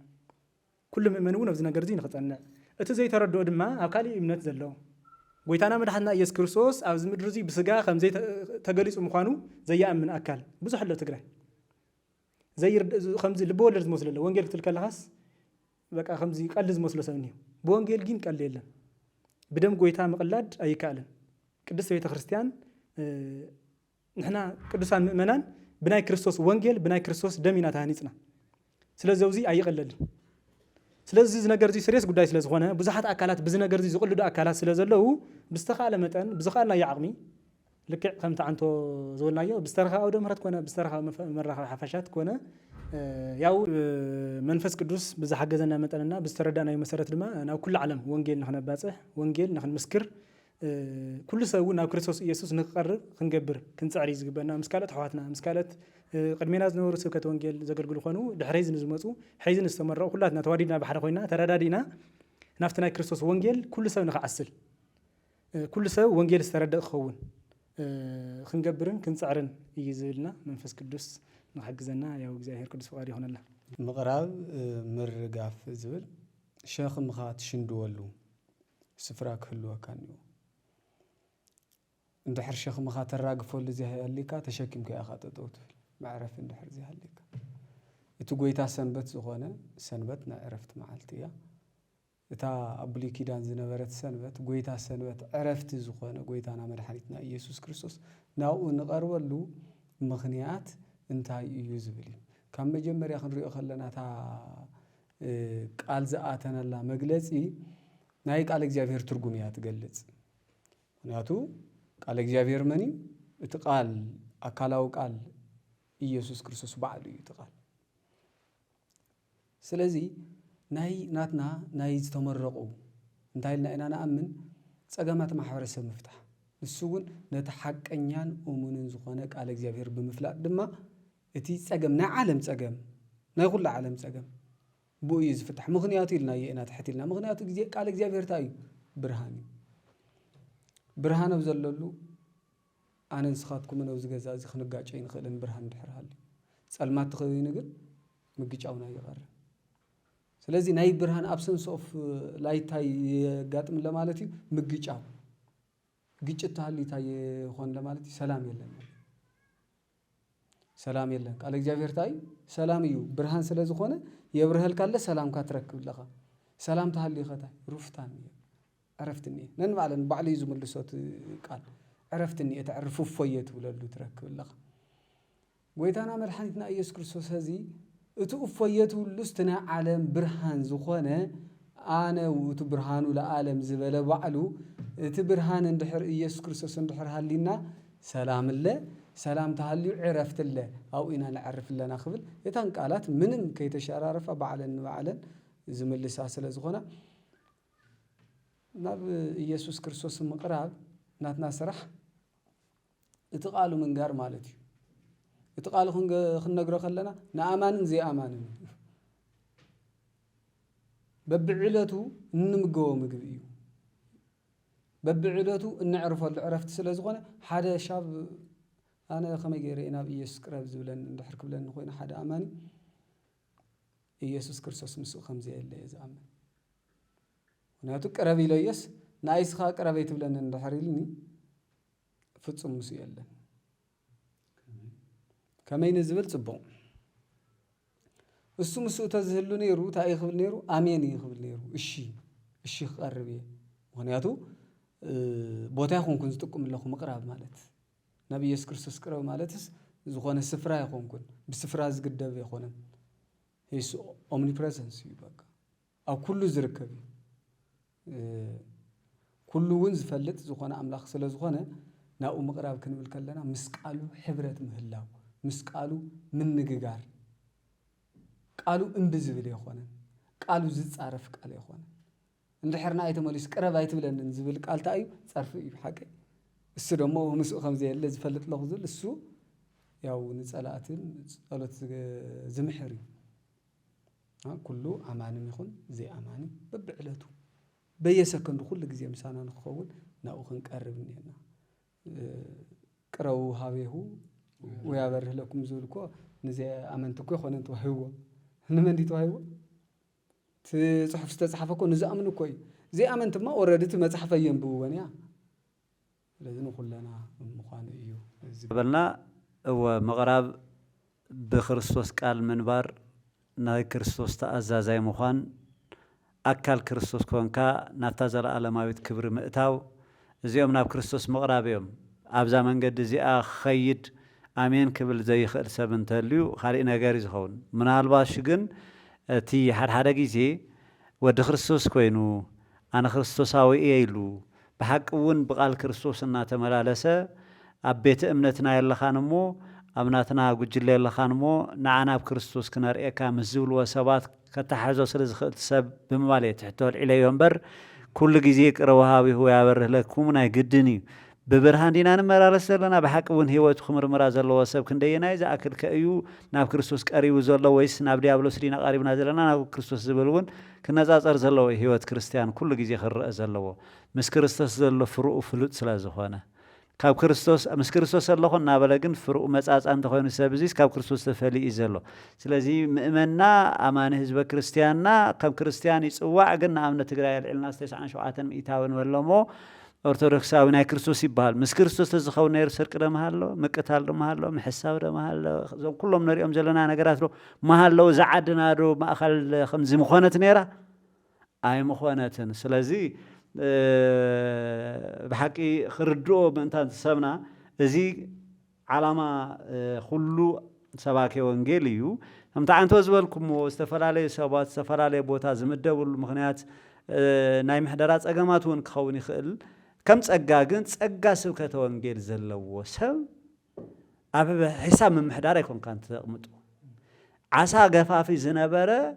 كل مؤمنون بزنا قرزين نخنتنا أتزاي تردو دما أكالي إمنت زلوا قويتنا مدحنا يس كريستوس أو زمدرزي بسجا خمزي تجلس مخانو زي من أكل بزح له تقرأ زي خمزي لبول لازم مسلله وانجيل تلك الهاس بقى خمزي قال لازم مسلله سنيه بوانجيل جين قال ليلا بدم قويتها مقلاد أي كالن قدس بيت خريستيان نحنا قدسان مؤمنان بناي كريستوس وانجيل بناي كريستوس دمينا تهانيتنا سلازي زوزي أي قلل سلازي زنجرزي سريس قداي سلاز خونه بزحت أكلات بزنجرزي زقلدو أكلات سلازله بستخالة متن بزخالنا يعقمي لك خمت عنتو زولنا يو بسترخا أو دمرت كونه بسترخا مرة حفشات كونه ياو منفس قدوس بزح جزنا مثلنا بستردنا يمسرت لما أنا كل عالم وانجيل نحن باسح وانجيل نحن مسكر كل سوينا كريستوس يسوع نقرر خنجبر كنت عريز جبنا مسكالة حواتنا مسكالة قدمنا زنور سكة وانجيل زجر قلوا خانو دحريز نزمتو حيز نستمر كلنا توارينا بحر خوينا تردادينا نفتنا كريستوس وانجيل كل سو نخعسل كل سو وانجيل استرد خون خنجبرن كنت عرن يزلنا منفس قدوس نحجزنا يا وجزاهير قدس فقاري هنا الله مقراب مرقاف زبل شيخ مخات شندولو سفراك هلو كانيو اندحر شيخ مخات الراقفو اللي زي هالليكا تشكيم كي أخات دوت معرف اندحر زي هالليكا اتو قويتا سنبت زغونا سنبتنا عرفت معالتيا اتا أبلي كيدان زنبرت سنبت قويتا سنبت عرفت زغونا قويتانا مرحانيتنا إيسوس كريستوس ناو نقرولو مغنيات انتاي يوزبلي كم مجمريا خنريو خلنا تا قال زاتنا لا مغلصي ناي قال እግዚአብሔር ትርጉም ያትገልጽ ምክንያቱ ቃል እግዚአብሔር መኒ እትቃል አካላው ቃል ኢየሱስ ክርስቶስ ባዕሉ ይትቃል ስለዚህ ናይ ናትና ናይ ዝተመረቁ እንታይልና ኢና ነአምን ጸገማት ማህበረሰብ መፍታሕ ንሱውን ነታ ሐቀኛን ኡሙንን ዝኾነ ቃል እግዚአብሔር ብምፍላጥ ድማ እቲ ጸገም ናይ ዓለም ጸገም ናይ ኩሉ ዓለም ጸገም بو يزفتح مغنيات لنا يئنا تحت لنا مغنيات قال እግዚአብሔር ታዩ ብርሃን ብርሃን ኣብዘለሉ ኣነ ንስኻትኩም ነው ዝገዛ እዚ ክንጋጨ ይንኽእልን ብርሃን ድሕርሃል ጸልማት ትኸይኑ ግን ምግጫውና ይቀር ስለዚህ ናይ ብርሃን absence of light ይጋጥም ለማለት እዩ ምግጫው ግጭት ታህሊታይ ሆን ለማለት ሰላም የለም ሰላም የለም ቃል እግዚአብሔር ታይ ሰላም እዩ ብርሃን ስለዝኾነ የብርሃን ካለ ሰላም ካትረክብ ለኻ ሰላም ታህሊ ኸታ ሩፍታን عرفتني نن معلن بعلي زمل صوت قال عرفتني تعرف فويت ولدو تركب لك ويتانا مرحنتنا ኢየሱስ ክርስቶስ هذه እቱ فويت ولستنا عالم برهان زخونه انا وت برهانو لعالم زبل بعلو እቲ برهان اندحر ኢየሱስ ክርስቶስ اندحر هالينا سلام الله سلام تهليو عرفت الله أو إنا نعرف لنا خبل يتان قالات منم كي تشرارف بعلن زمل ساسل زغنا ناب يسوع كريستوس مقراب ناتنا سرح اتقالوا من غير مالتي اتقالوا خنغرو خلنا نأمان زي أمان ببعلته نمجو مجبيو ببعلته نعرف عرفت سلازغنا حدا شاب أنا خمي جرينا بيسوع قرب زبلن ندحرك بلن نخوينا حدا أماني يسوع كريستوس مسوق خمسة اللي يزعمن وناتو قرب إليس نايس خا قرب يتبلن ندحريلني فتصم مسوق يلن كما ينزبل صبون እሱ مسوق ተዝህሉ ነይሩ ታይ ይኽብል ነይሩ አሜን ይኽብል ነይሩ እሺ ቀርብ ምክንያቱ ቦታ ይኹንኩን ዝጥቁምለኹ ምቅራብ ማለት ነብይ ኢየሱስ ክርስቶስ ቅረብ ማለትስ ዝኾነ ስፍራ ይኹንኩን ብስፍራ ዝግደብ ይኾነን ሂስ ኦምኒፕሬዘንስ ይበቃ ኣብ ኩሉ ዝርከብ ኩሉ ውን ዝፈልጥ ዝኾነ አምላኽ ስለ ዝኾነ ናኡ ምቅራብ ክንብል ከለና ምስቃሉ ሕብረት ምህላው ምስቃሉ ምንግጋር ቃሉ እንብዝብል ይኾነን ቃሉ ዝጻረፍ ቃል ይኾነን እንድሕርና አይተመልስ ቅረብ አይትብለንን ዝብል ቃል ታዩ ጻርፍ እዩ ሓቂ እሱ ደሞ ምስኡ ከምዘ የለ ዝፈልጥ ለኹ ዝብል እሱ ያው ንጸላእትን ጸሎት ዝምሕር ኩሉ አማንም ይኹን ዘይ አማኒ በብዕለቱ በየሰከንዱ ኩሉ ግዜ ምሳና ንኸውን ናኡ ክንቀርብ ነና ቅረው ሃቤሁ ወያበርህ ለኩም ዝብልኮ ነዚ አመንትኮ ይኾነን ተዋህይዎ نمن دي توهيو تصحف استصحفكو نزامن كوي زي امنت ما اوريدي مصحف ينبونيا لازم كلنا مخان ايو قبلنا هو مغرب بخريستوس قال منبر ناي كريستوس تأزازاي مخان اكل كريستوس كونكا نفتازر علاماويت كبر مئتاو زيوم ناب كريستوس مغربيوم ابزا منقد زي خيد آمين قبل زي خير سبن تليو خالي نجاري زخون من هالباش جن تي حد جيزي ود خريستوس كوينو أنا خريستوس هاوي إيلو بحق ون بقال كريستوس النات ملالسة أبيت أمنتنا يلا خانمو أمنتنا وجل يلا خانمو نعنا بكريستوس كنار إيكا مزول وسبات كتحجو سرز خير سب بموالي تحتول إليهم بر كل جيزيك روهاوي هو يعبره لكم ناي قدني ببرهان دينا مرارس لنا بحق ون هيوت خمر مراز الله وسب كندينا إذا أكل كأيو ناب كريستوس قريب وزلا ويس ناب ديابلوس دينا قريب نازلنا ناب كريستوس زبلون كنا زاز أرزلا هيوت كريستيان كل جزء خر أزلا مس كريستوس زلا فروق فلوت سلازخانه كاب كريستوس مس كريستوس الله خن نابلغن فروق مساس أنت خون سبزيس كاب كريستوس تفلي إزلا سلازي منا أمان حزب كريستياننا كاب كريستيان يسوع عجنا أمن تجري الناس تسعة شعاتن إيتاون ولا مو أرثوذكساوي ناي كريستوس يبال مس كريستوس تزخون نير سرق دمهالو مقتال دمهالو محساب دمهالو زم كلهم نريهم زلنا نغرات رو مهالو زعدنا رو ماخل خمس مخونت نيرا اي مخونتن سلازي بحقي خردو بنتان سبنا ازي علامه كله سباكي وانجيليو همتا انتو زبلكم استفرالي سبات استفرالي بوتا زمدبل مخنيات ناي محدرات اقاماتون كخون يخل كم تسقاقن تسقا سبكة وانجيل زلو سب أبا حساب من محدار يكون كانت تقمطو عسا قفافي زنبرة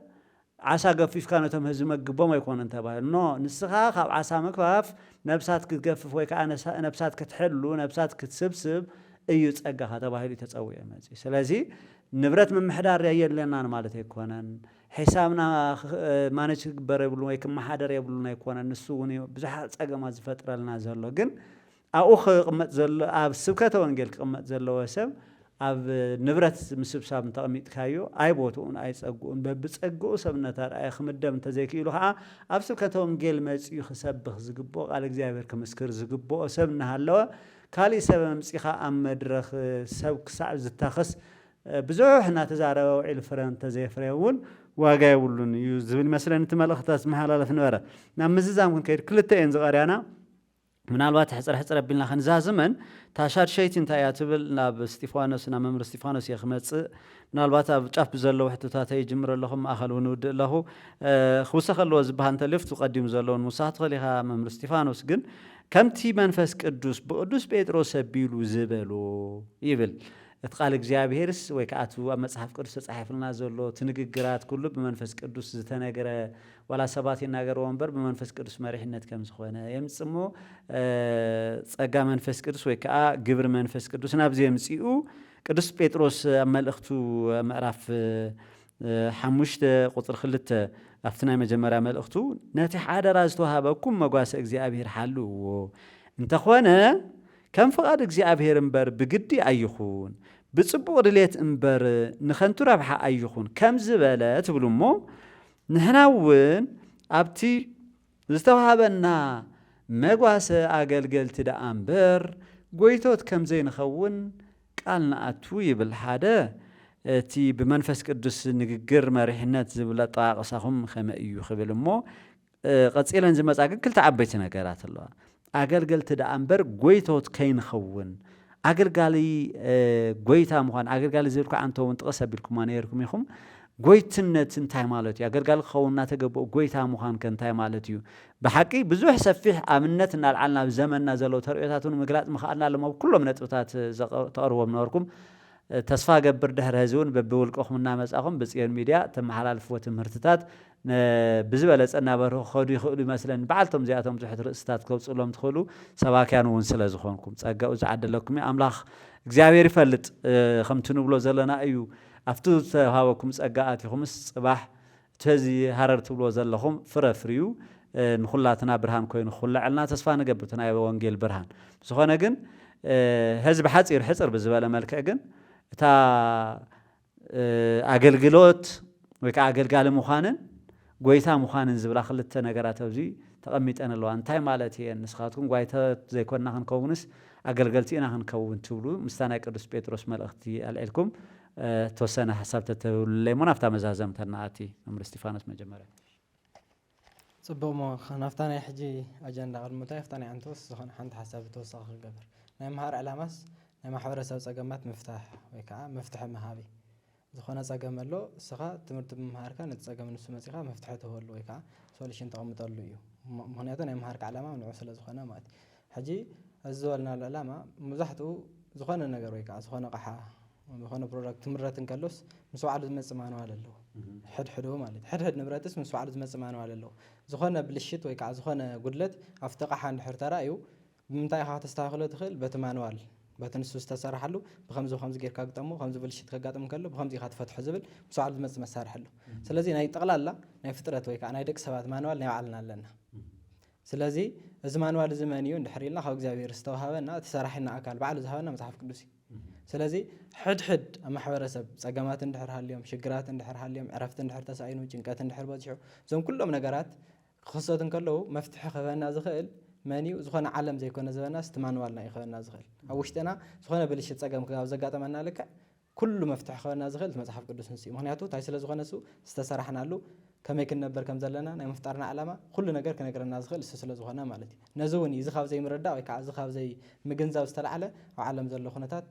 عسا قفيف كانت مهزمة قبوما يكون انتباه نو نسخا خاب عسا مكفاف نبسات كتقفف ويكا نبسات كتحلو نبسات كتسبسب ايو تسقا هتباه اللي تتسوي امازي سلازي نبرت من محدار يأيل لنا مالت يكونن حسابنا ما نشكبر يبلون يكم محادر يبلون يكون النسوني بزحات أجمع فترة لنا زلوا جن أوخ قمت زل أب سبكة وانجيل قمت زلوا وسب أب نبرت مسبساب تقميت خايو أي بوتون أي سأقون بس أقو سبنا ترى أي خمدة من تزكي له أب سبكة وانجيل ما يخسب بخزقبو على جزائر كمسكر زقبو سبنا هلا كالي سب مسيخة أم مدرخ سبك صعب زتخس بزوح ناتزارو عيل فرن تزيفريون واقعي يقولون يزبل مثلا أنت ملخص محل في نورة نعم مززام كن كير كل التين زغاريانا من الوقت حصر بيننا خنزا زمن تاشار شيء تنتهي تبل ناب ستيفانوس نمر ستيفانوس يخمس من الوقت بتشاف بزلوا وحتى تاتي جمر لهم أخل ونود له خوسة خلوا زبهان تلفت وقدم زلون مساعد خليها ممر ستيفانوس جن ከምቲ መንፈስ ቅዱስ ብቅዱስ ጴጥሮስ ሰቢሉ ዝበሎ ይብል እቲ ቃል እግዚአብሔርስ ወይ ከዓ እቲ ኣብ መጽሓፍ ቅዱስ ተጻሒፍልና ዘሎ ትንግግራት ኩሉ ብመንፈስ ቅዱስ ዝተነገረ ዋላ ሰባት ይናገርዎ እምበር ብመንፈስ ቅዱስ መሪሕነት ከም ዝኾነ የምጽሞ ጸጋ መንፈስ ቅዱስ ወይ ከዓ ግብሪ መንፈስ ቅዱስ ናብዚ የምጽኡ ቅዱስ ጴጥሮስ ኣብ መልእኽቱ ምዕራፍ 5 ቁጥር 2 ኣብቲ ናይ መጀመርያ መልእኽቱ ነቲ ሓደራ ዝተዋሃበኩም መጓሰ እግዚአብሔር ሓልውዎ እንተኾነ ከም ፍቓድ እግዚአብሔር እምበር ብግዲ ኣይኹን ብጽቡቕ ድሌት እምበር ንኸንቱ ረብሓ ኣይኹን ከም ዝበለ ትብሉ እሞ ንሕና እውን ኣብቲ ዝተዋሃበና መጓሰ ኣገልገልቲ ደኣ እምበር ጎይቶት ከም ዘይንኸውን ቃል ንኣቱ ይብል ሓደ እቲ ብመንፈስ ቅዱስ ንግግር መሪሕነት ዝብል ኣጠቓቕሳኹም ከመይ እዩ ክብል እሞ ቀፂለን ዝመጻ ግን ክልተ ዓበይቲ ነገራት ኣለዋ ኣገልገልቲ ደኣ እምበር ጎይቶት ከይንኸውን ኣገልጋሊ ጎይታ ምዃን ኣገልጋሊ ዝብል ከዓ እንተውን ጥቀስ ኣቢልኩማ ነይርኩም ኢኹም ጎይትነት እንታይ ማለት እዩ ኣገልጋሊ ክኸውን እናተገበኦ ጎይታ ምዃን ከእንታይ ማለት እዩ ብሓቂ ብዙሕ ሰፊሕ ኣብነት እናልዓልና ብዘመንና ዘለው ተርእዮታት ምግላፅ ምኽኣልና ኣለሞ ኩሎም ነጥብታት ተቐርቦም ነበርኩም ተስፋ ገብር ድሕሪ ህዚ እውን በብውልቀኹም እናመጻኹም ብጽዮን ሚድያ ተመሓላልፍዎ ትምህርትታት ብዝበለጸ እናበርሁ ክኸዱ ይኽእሉ ይመስለኒ በዓልቶም እዚኣቶም ብዙሕት ርእስታት ከውፅሎም ትኽእሉ ሰባክያን እውን ስለ ዝኾንኩም ጸጋኡ ዝዓደለኩም እዩ ኣምላኽ እግዚኣብሔር ይፈልጥ ከምቲ ንብሎ ዘለና እዩ ኣብቲ ዝተዋሃበኩም ጸጋ ኣቲኹምስ ጽባሕ ተዚ ሃረር ትብሎ ዘለኹም ፍረ ፍርዩ ንኹላትና ብርሃን ኮይኑ ክኹላዕልና ተስፋ ንገብር እቲ ናይ ወንጌል ብርሃን ዝኾነ ግን ህዝቢ ሓፂር ሕፅር ብዝበለ መልክዕ ግን እታ ኣገልግሎት ወይ ከዓ ኣገልጋሊ ምዃንን ጎይታ ምዃንን ዝብላ ክልተ ነገራት ኣብዚ ተቐሚጠን ኣለዋ እንታይ ማለት እየን ንስኻትኩም ጓይቶት ዘይኮንና ክንከውንስ ኣገልገልቲ ኢና ክንከውን ትብሉ ምስታ ናይ ቅዱስ ጴጥሮስ መልእኽቲ ኣልዒልኩም ተወሰነ ሓሳብ ተተብሉለይ ሞ ናብታ መዛዘምታ ንኣቲ መምህር እስጢፋኖስ መጀመርያ ጽቡቕ ሞ ናብታ ናይ ሕጂ ኣጀንዳ ቅድምታ ናፍታ ናይ ኣንቶስ ዝኾነ ሓንቲ ሓሳብ ተወሳኺ ክገብር ናይ ምሃር ዕላማስ ናይ ማሕበረሰብ ጸገማት ምፍታሕ ወይ ከዓ መፍትሒ መሃቢ ዝኾነ ጸገም ኣሎ እስኻ ትምህርቲ ብምምሃርካ ነቲ ጸገም ንሱ መጺኻ መፍትሒ ትህበሉ ወይ ከዓ ሶሉሽን ተቐምጠሉ እዩ ምክንያቱ ናይ ምሃርካ ዕላማ ንዑ ስለ ዝኾነ ማለት ሕጂ እዚ ዝበልናሉ ዕላማ መብዛሕትኡ ዝኾነ ነገር ወይ ከዓ ዝኾነ ቕሓ ዝኾነ ፕሮዳክት ትምረት እንከሎስ ምስ ባዕሉ ዝመጽእ ማንዋል ኣለዎ ሕድሕዱ ማለት ሕድሕድ ንብረትስ ምስ ባዕሉ ዝመጽእ ማንዋል ኣለዎ ዝኾነ ብልሽት ወይ ከዓ ዝኾነ ጉድለት ኣብቲ ቕሓ እንድሕር ተራእዩ ብምንታይ ኢኻ ተስተኻኽሎ ትኽእል በቲ ማንዋል በቲ ንሱ ዝተሰርሓሉ ብከምዚ ጌርካ ግጠሞ ከምዚ ብልሽት ከጋጥም ከሎ ብከምዚ ኢኻ ትፈትሖ ዝብል ምስ ባዕሉ ዝመጽእ መሳርሒ ኣሎ ስለዚ ናይ ጠቕላላ ናይ ፍጥረት ወይ ከዓ ናይ ደቂ ሰባት ማንዋል ናይ ባዕልና ኣለና ስለዚ እዚ ማንዋል እዚ መን እዩ እንድሕር ኢልና ካብ እግዚኣብሔር ዝተዋሃበና እቲ ሰራሒና ኣካል ባዕሉ ዝሃበና መጽሓፍ ቅዱስ እዩ ስለዚ ሕድሕድ ኣብ ማሕበረሰብ ጸገማት እንድሕር ሃልዮም ሽግራት እንድሕር ሃልዮም ዕረፍቲ እንድሕር ተሳኢኑ ጭንቀት እንድሕር በፂሑ እዞም ኩሎም ነገራት ክኽሰቱ እንከለዉ መፍትሒ ክህበና ዝኽእል መን እዩ ዝኾነ ዓለም ዘይኮነ ዝበናስ እቲ ማንዋልና እዩ ክህበና ዝኽእል ኣብ ውሽጥና ዝኾነ ብልሽት ጸገም ኣብ ዘጋጠመና ልክዕ ኩሉ መፍትሒ ክህበና ዝኽእል መጽሓፍ ቅዱስ ንሱ እዩ ምክንያቱ እንታይ ስለ ዝኾነ እሱ ዝተሰራሕናሉ ከመይ ክንነበር ከም ዘለና ናይ ምፍጣርና ዕላማ ኩሉ ነገር ክነግረና ዝኽእል እሱ ስለ ዝኾነ ማለት እዩ ነዚ እውን እዚ ካብ ዘይምርዳእ ወይ ከዓ እዚ ካብ ዘይ ምግንዛብ ዝተለዓለ ኣብ ዓለም ዘሎ ኩነታት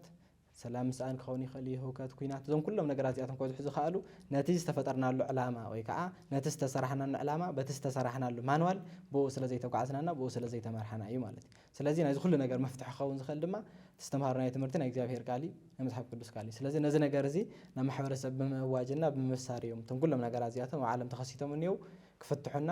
ሰላም ምስኣን ክኸውን ይኽእል እዩ ህውከት ኩናት እዞም ኩሎም ነገራት እዚኣቶም ከብዝሑ ዝኽኣሉ ነቲ ዝተፈጠርናሉ ዕላማ ወይ ከዓ ነቲ ዝተሰራሕናሉ ዕላማ በቲ ዝተሰራሕናሉ ማንዋል ብኡ ስለ ዘይተጓዓዝናና ብኡ ስለ ዘይተመርሓና እዩ ማለት እዩ ስለዚ ናይዚ ኩሉ ነገር መፍትሒ ክኸውን ዝኽእል ድማ ዝተምሃርናዮ ትምህርቲ ናይ እግዚኣብሔር ቃል እዩ ናይ መጽሓፍ ቅዱስ ቃል እዩ ስለዚ ነዚ ነገር እዚ ናብ ማሕበረሰብ ብምእዋጅና ብምምሳር እዮም እቶም ኩሎም ነገራት እዚኣቶም ኣብ ዓለም ተኸሲቶም እኒአው ክፍትሑና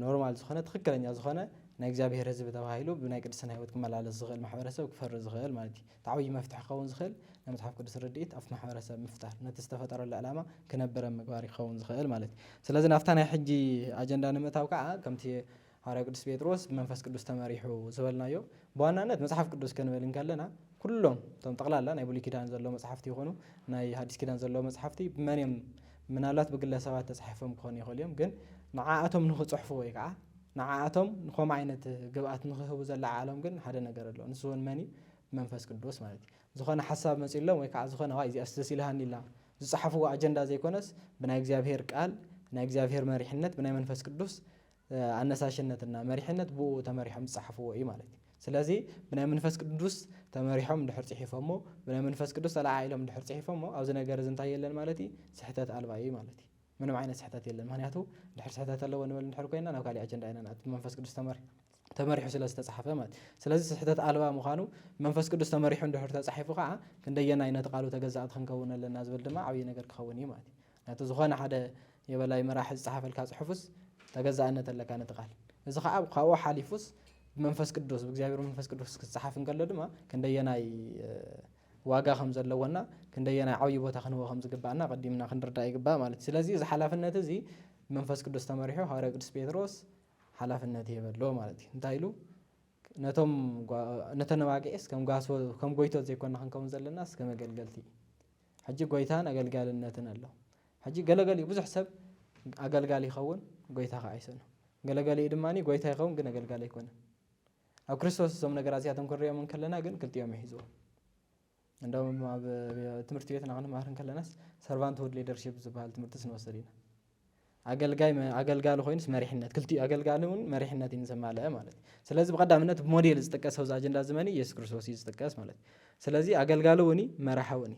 ኖርማል ዝኾነ ትክክለኛ ዝኾነ ናይ እግዚኣብሔር ህዝቢ ተባሂሉ ብናይ ቅድስና ህይወት ክመላለስ ዝኽእል ማሕበረሰብ ክፈሪ ዝኽእል ማለት እዩ ዓብዪ መፍትሒ ክኸውን ዝኽእል ናይ መጽሓፍ ቅዱስ ርድኢት ኣብቲ ማሕበረሰብ ምፍጣር ነቲ ዝተፈጠረሉ ዕላማ ክነበረ ምግባር ክኸውን ዝኽእል ማለት እዩ ስለዚ ናብታ ናይ ሕጂ ኣጀንዳ ንምእታው ከዓ ከምቲ ሐዋርያ ቅዱስ ጴጥሮስ ብመንፈስ ቅዱስ ተመሪሑ ዝበልናዮ ብዋናነት መጽሓፍ ቅዱስ ክንብል እንከለና ኩሎም እቶም ጠቕላላ ናይ ብሉይ ኪዳን ዘለዎ መጽሓፍቲ ይኹኑ ናይ ሓዲስ ኪዳን ዘለዎ መጽሓፍቲ ብመን እዮም ምናልባት ብግለሰባት ተጻሒፎም ክኾኑ ይኽእሉ እዮም ግን ንዓኣቶም ንኽጽሕፉ ወይ ከዓ ንዓኣቶም ንኸምኡ ዓይነት ግብኣት ንኽህቡ ዘለዓሎም ግን ሓደ ነገር ኣሎ ንሱ እውን መን እዩ መንፈስ ቅዱስ ማለት እዩ ዝኾነ ሓሳብ መፂሎም ወይ ከዓ ዝኾነ ዋይ እዚኣ ደስ ኢልሃኒ ኢልና ዝፀሓፍዎ ኣጀንዳ ዘይኮነስ ብናይ እግዚኣብሔር ቃል ናይ እግዚኣብሔር መሪሕነት ብናይ መንፈስ ቅዱስ ኣነሳሽነትና መሪሕነት ብኡ ተመሪሖም ዝፀሓፍዎ እዩ ማለት እዩ ስለዚ ብናይ መንፈስ ቅዱስ ተመሪሖም እንድሕር ፅሒፎሞ ብናይ መንፈስ ቅዱስ ተለዓኢሎም እንድሕር ፅሒፎሞ ኣብዚ ነገር እዚ እንታይ የለን ማለት እዩ ስሕተት ኣልባ እዩ ማለት እዩ ምንም ዓይነት ስሕተት የለን ምክንያቱ እንድሕር ስሕተት ኣለዎ ንብል እንድሕር ኮይና ናብ ካሊእ ኣጀንዳ ኢና ንኣቱ መንፈስ ቅዱስ ተመሪሑ ስለ ዝተጻሕፈ ማለት ስለዚ ስሕተት ኣልባ ምዃኑ መንፈስ ቅዱስ ተመሪሑ እንድሕር ተጻሒፉ ከዓ ክንደየና ዓይነት ቃሉ ተገዛእት ክንከውን ኣለና ዝብል ድማ ዓብይ ነገር ክኸውን እዩ ማለት ናቱ ዝኾነ ሓደ የበላይ መራሒ ዝጻሓፈልካ ጽሑፍስ ተገዛእነት ኣለካ ነጥቃል እዚ ከዓ ካብኡ ሓሊፉስ መንፈስ ቅዱስ ብእግዚአብሔር መንፈስ ቅዱስ ክጻሓፍ እንከሎ ድማ ክንደየናይ ዋጋ ከም ዘለዎና ክንደየናይ ዓብይ ቦታ ክንህቦ ከም ዝግባእና ቀዲምና ክንርዳእ ይግባእ ማለት ስለዚ እዚ ሓላፍነት እዚ መንፈስ ቅዱስ ተመሪሑ ሐዋርያ ቅዱስ ጴጥሮስ ሓላፍነት ይበሎ ማለት እዩ እንታይ ኢሉ ነተን ዋግኤስ ከም ጎይቶት ዘይኮንና ክንከውን ዘለናስ ከም ኣገልገልቲ ሕጂ ጎይታን ኣገልጋልነትን ኣሎ ሕጂ ገለገሊ ብዙሕ ሰብ ኣገልጋሊ ይኸውን ጎይታ ከዓ ኣይሰኑ ገለገሊ ድማኒ ጎይታ ይኸውን ግን ኣገልጋሊ ኣይኮነን ኣብ ክርስቶስ እዞም ነገራት እዚኣቶም ክንሪኦም ከለና ግን ክልቲኦም ይሒዝዎ እንደውም ኣብ ትምህርቲ ቤትና ክንመሃር ከለናስ ሰርቫንትሁድ ሊደርሺፕ ዝበሃል ትምህርቲ ስንወስድ ኢና ኣገልጋሊ ኮይኑስ መሪሕነት ክልቲኡ ኣገልጋሊ እውን መሪሕነት ይንሰማልአ ማለት እዩ ስለዚ ብቀዳምነት ሞዴል ዝጥቀስ ኣብዚ ኣጀንዳ ዝመኒ ኢየሱስ ክርስቶስ እዩ ዝጥቀስ ማለት እዩ ስለዚ ኣገልጋሊ እውን መራሒ እውን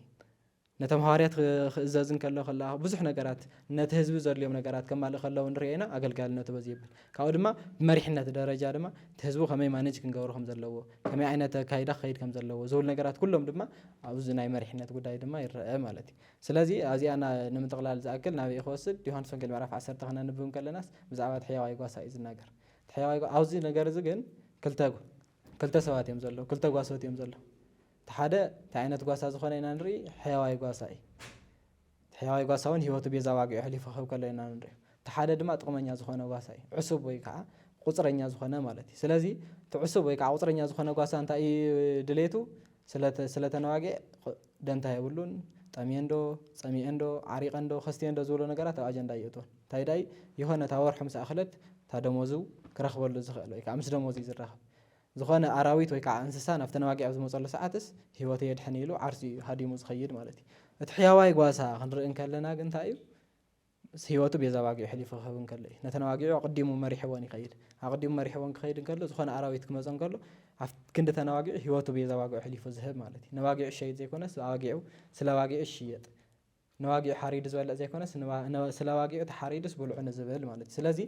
ነቶም ሐዋርያት ክእዘዝን ከሎ ከለኹ ብዙሕ ነገራት ነቲ ህዝቢ ዘድልዮም ነገራት ከማልእ ከለዉ ንሪኦ ኢና ኣገልጋልነቱ በዚ ይብል ካብኡ ድማ ብመሪሕነት ደረጃ ድማ እቲ ህዝቡ ከመይ ማኔጅ ክንገብሮ ከም ዘለዎ ከመይ ዓይነት ኣካይዳ ክኸይድ ከም ዘለዎ ዝብል ነገራት ኩሎም ድማ ኣብዚ ናይ መሪሕነት ጉዳይ ድማ ይረአ ማለት እዩ ስለዚ ኣዚኣና ንምጥቕላል ዝኣክል ናብ ክወስድ ዮሃንስ ወንጌል ምዕራፍ 10 ክነንብብ ከለናስ ብዛዕባ ሕያዋይ ጓሳ እዩ ዝናገር ሕያዋይ ኣብዚ ነገር እዚ ግን ክልተ ሰባት እዮም ዘለዉ ክልተ ጓሶት እዮም ዘለዉ ሓደ ዓይነት ጓሳ ዝኾነ ኢና ንርኢ ሕያዋይ ጓሳ እዩ ሕያዋይ ጓሳ እውን ሂወቱ ቤዛ ዋግዑ ሕሊፉ ክህብ ከሎ ኢና ንሪኦ እቲ ሓደ ድማ ጥቕመኛ ዝኾነ ጓሳ እዩ ዕሱብ ወይ ከዓ ቁፅረኛ ዝኾነ ማለት እዩ ስለዚ እቲ ዕሱብ ወይ ከዓ ቁፅረኛ ዝኾነ ጓሳ እንታይ ድሌቱ ስለተነዋግዕ ደንታ የብሉን ጠሚየንዶ ፀሚአንዶ ዓሪቀንዶ ከስትየንዶ ዝብሎ ነገራት ኣብ ኣጀንዳ ይእትዎን እንታይ ዳይ የሆነ እታ ወርሑ ምስ ኣኽለት እታ ደሞዙ ክረኽበሉ ዝኽእል ወይ ከዓ ምስ ደሞዙ እዩ ዝራኸብ ዝኾነ ኣራዊት ወይ ከዓ እንስሳ ናብ ተነዋጊዕ ኣብ ዝመፀሉ ሰዓትስ ሂወት የድሕን ኢሉ ዓርሲ ሃዲሙ ዝኸይድ ማለት እዩ እቲ ሕያዋይ ጓሳ ክንርኢ ከለና ግን እንታይ እዩ ሂወቱ ቤዛ ዋግዑ ሕሊፉ ክህብ እንከሎ እዩ ነተነዋጊዑ ኣቅዲሙ መሪሕዎን ይኸይድ ኣቅዲሙ መሪሕዎን ክኸይድ እንከሎ ዝኾነ ኣራዊት ክመፀ እንከሎ ኣብ ክንዲ ተነዋጊዑ ሂወቱ ቤዛ ዋግዑ ሕሊፉ ዝህብ ማለት እዩ ነዋጊዑ ሸይድ ዘይኮነስ ዋጊዑ ስለ ዋጊዑ ሽየጥ ነዋጊዑ ሓሪዱ ዝበልዕ ዘይኮነስ ስለ ዋጊዑ ተሓሪዱስ ብልዑ ንዝብል ማለት እዩ ስለዚ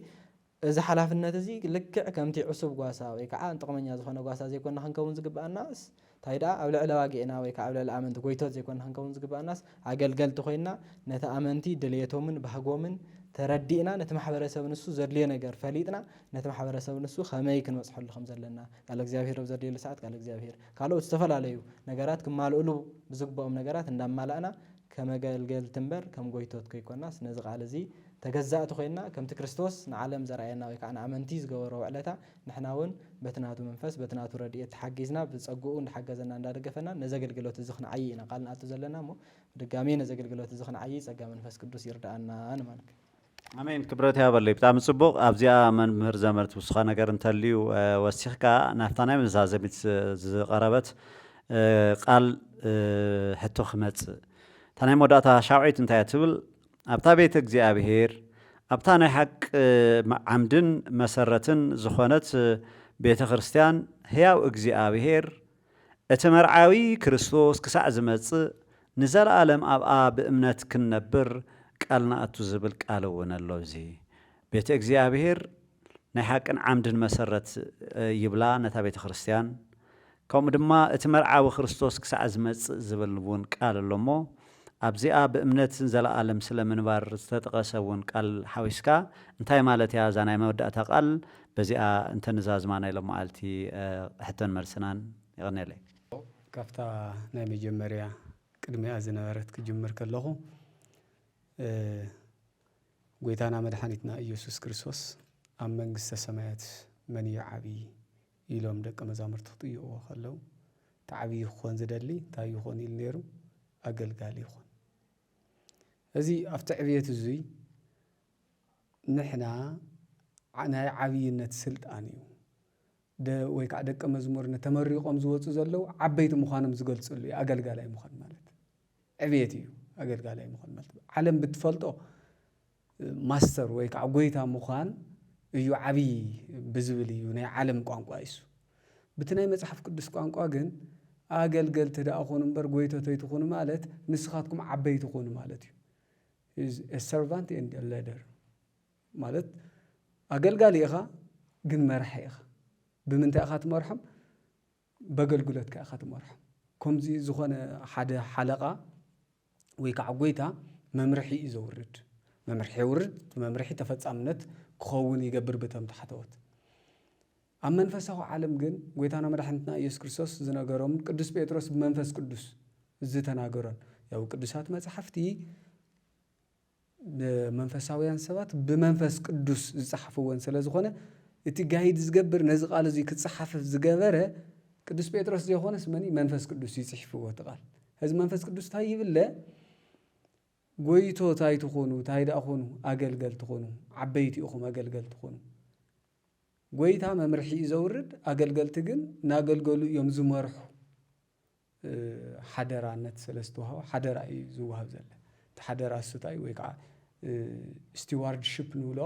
እዚ ሓላፍነት እዚ ልክዕ ከምቲ ዕሱብ ጓሳ ወይ ከዓ ጥቕመኛ ዝኾነ ጓሳ ዘይኮንና ክንከውን ዝግባአናስ እንታይ ደኣ ኣብ ልዕሊ ዋጊዕና ወይ ከዓ ኣብ ልዕሊ ኣመንቲ ጎይቶት ዘይኮንና ክንከውን ዝግባአናስ ኣገልገልቲ ኮይንና ነቲ ኣመንቲ ድልየቶምን ባህጎምን ተረዲእና ነቲ ማሕበረሰብ ንሱ ዘድልዮ ነገር ፈሊጥና ነቲ ማሕበረሰብ ንሱ ከመይ ክንበፅሐሉ ከም ዘለና ቃል እግዚኣብሔር ኣብ ዘድልየሉ ሰዓት ቃል እግዚኣብሔር ካልኦት ዝተፈላለዩ ነገራት ክማልእሉ ብዝግብኦም ነገራት እንዳማላእና ከመገልገልቲ እምበር ከም ጎይቶት ከይኮናስ ነዚ ቃል እዚ ተገዛእቲ ኮይና ከምቲ ክርስቶስ ንዓለም ዘርአየና ወይ ከዓ ንኣመንቲ ዝገበሮ ውዕለታ ንሕና እውን በትናቱ መንፈስ በትናቱ ረድኤት ተሓጊዝና ብፀጉኡ እንዳሓገዘና እንዳደገፈና ነዚ ኣገልግሎት እዚ ክንዓይ ኢና ቃል ንኣቱ ዘለና እሞ ድጋሜ ነዚ ኣገልግሎት እዚ ክንዓይ ፀጋ መንፈስ ቅዱስ ይርዳኣና ንማለት ኣሜን ክብረት ያበለይ ብጣዕሚ ፅቡቕ ኣብዚኣ መምህር ዘመር ትውስኻ ነገር እንተልዩ ወሲኽካ ናብታ ናይ መዛዘሚት ዝቐረበት ቃል ሕቶ ክመፅእ እታ ናይ መወዳእታ ሻውዒት እንታይ እያ ትብል ኣብታ ቤተ እግዚኣብሔር ኣብታ ናይ ሓቂ ዓምድን መሰረትን ዝኾነት ቤተ ክርስቲያን ህያው እግዚኣብሔር እቲ መርዓዊ ክርስቶስ ክሳዕ ዝመፅእ ንዘለኣለም ኣብኣ ብእምነት ክንነብር ቃል ንኣቱ ዝብል ቃል እውን ኣሎ እዚ ቤተ እግዚኣብሔር ናይ ሓቅን ዓምድን መሰረት ይብላ ነታ ቤተ ክርስቲያን ከምኡ ድማ እቲ መርዓዊ ክርስቶስ ክሳዕ ዝመፅእ ዝብል እውን ቃል ኣሎ እሞ ኣብዚኣ ብእምነት ዘለኣለም ስለምንባር ዝተጠቐሰ እውን ቃል ሓዊስካ እንታይ ማለት እያ እዛ ናይ መወዳእታ ቃል በዚኣ እንተነዛዝማና ኢሎም መዓልቲ ሕቶን መልስናን ይቕኒለይ ካብታ ናይ መጀመርያ ቅድሚያ ዝነበረት ክጅምር ከለኹ ጎይታና መድሓኒትና ኢየሱስ ክርስቶስ ኣብ መንግስተ ሰማያት መን እዩ ዓብዪ ኢሎም ደቀ መዛሙርቲ ክጥይቕዎ ከለዉ እቲ ዓብዪ ክኾን ዝደሊ እንታይ ይኾን ኢሉ ነይሩ ኣገልጋሊ ይኾን እዚ ኣብቲ ዕብየት እዙይ ንሕና ናይ ዓብይነት ስልጣን እዩ ወይ ከዓ ደቀ መዝሙር ተመሪቆም ዝወፁ ዘለው ዓበይቲ ምዃኖም ዝገልፅሉ እዩ ኣገልጋላይ ምዃን ማለት ዕብየት እዩ ኣገልጋላይ ምዃን ማለት ዓለም ብትፈልጦ ማስተር ወይ ከዓ ጎይታ ምዃን እዩ ዓብይ ብዝብል እዩ ናይ ዓለም ቋንቋ እሱ በቲ ናይ መጽሓፍ ቅዱስ ቋንቋ ግን ኣገልገልቲ ደኣ ኮኑ እምበር ጎይቶት ኣይትኾኑ ማለት ንስኻትኩም ዓበይቲ ኮኑ ማለት እዩ is a servant and a leader ማለት ኣገልጋሊ ኢኻ ግን መራሒ ኢኻ ብምንታይ ኢኻ ትመርሖም በገልግሎትካ ኢኻ ትመርሖም ከምዚ ዝኾነ ሓደ ሓለቓ ወይ ከዓ ጎይታ መምርሒ እዩ ዘውርድ መምርሒ ውርድ መምርሒ ተፈጻምነት ክኸውን ይገብር በቶም ታሕተወት ኣብ መንፈሳዊ ዓለም ግን ጎይታና መድሓኒትና ኢየሱስ ክርስቶስ ዝነገሮም ቅዱስ ጴጥሮስ ብመንፈስ ቅዱስ ዝተናገሮን ያው ቅዱሳት መጽሓፍቲ መንፈሳውያን ሰባት ብመንፈስ ቅዱስ ዝጽሓፍዎን ስለ ዝኾነ እቲ ጋይድ ዝገብር ነዚ ቃል እዚ ክጽሓፍ ዝገበረ ቅዱስ ጴጥሮስ ዘይኾነስ መኒ መንፈስ ቅዱስ ይጽሕፍዎ ተቃል እዚ መንፈስ ቅዱስ ታይ ይብለ ጎይቶ ታይ ትኾኑ ታይ ዳ ኾኑ ኣገልገልቲ ኾኑ ዓበይቲ ኢኹም ኣገልገልቲ ኾኑ ጎይታ መምርሒ ዘውርድ ኣገልገልቲ ግን ናገልገሉ እዮም ዝመርሑ ሓደራነት ሰለስተ ወሃብ ሓደራ እዩ ዝወሃብ ዘለ ተሓደራ ስታይ ወይ ከዓ ስቲዋርድሺፕ ንብሎ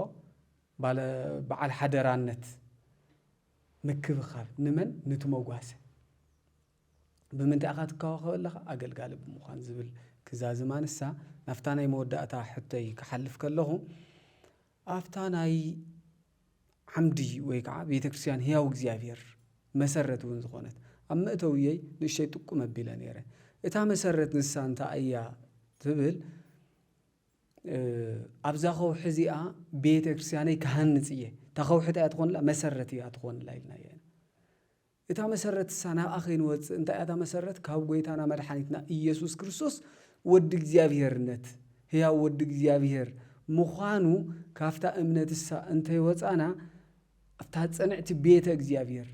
በዓል ሓደራነት ምክብኻብ ንመን ንትመጓሰ ብምንታይ ኢኻ ትከዋኸብ ኣለኻ ኣገልጋሊ ብምዃን ዝብል ክዛዝ ማንሳ ናፍታ ናይ መወዳእታ ሕተይ ክሓልፍ ከለኹ ኣፍታ ናይ ዓምዲ ወይ ከዓ ቤተክርስቲያን ህያው እግዚአብሔር መሰረት እውን ዝኾነት ኣብ ምእተውየይ ንእሽተይ ጥቁም ኣቢለ ነይረ እታ መሰረት ንሳ እንታይ እያ ትብል ኣብዛ ኸውሒ እዚኣ ቤተክርስቲያነይ ክሃንፅ እየ እታ ኸውሒ እያ ትኾንላ መሰረት እያ ትኾንላ ኢልና እየ እታ መሰረት እሳ ናብኣ ከይንወፅእ እንታይ እያ እታ መሰረት ካብ ጎይታና መድሓኒትና ኢየሱስ ክርስቶስ ወዲ እግዚኣብሔርነት ህያው ወዲ እግዚኣብሔር ምዃኑ ካፍታ እምነት እሳ እንተይወፃና ኣብታ ፀንዕቲ ቤተ እግዚኣብሔር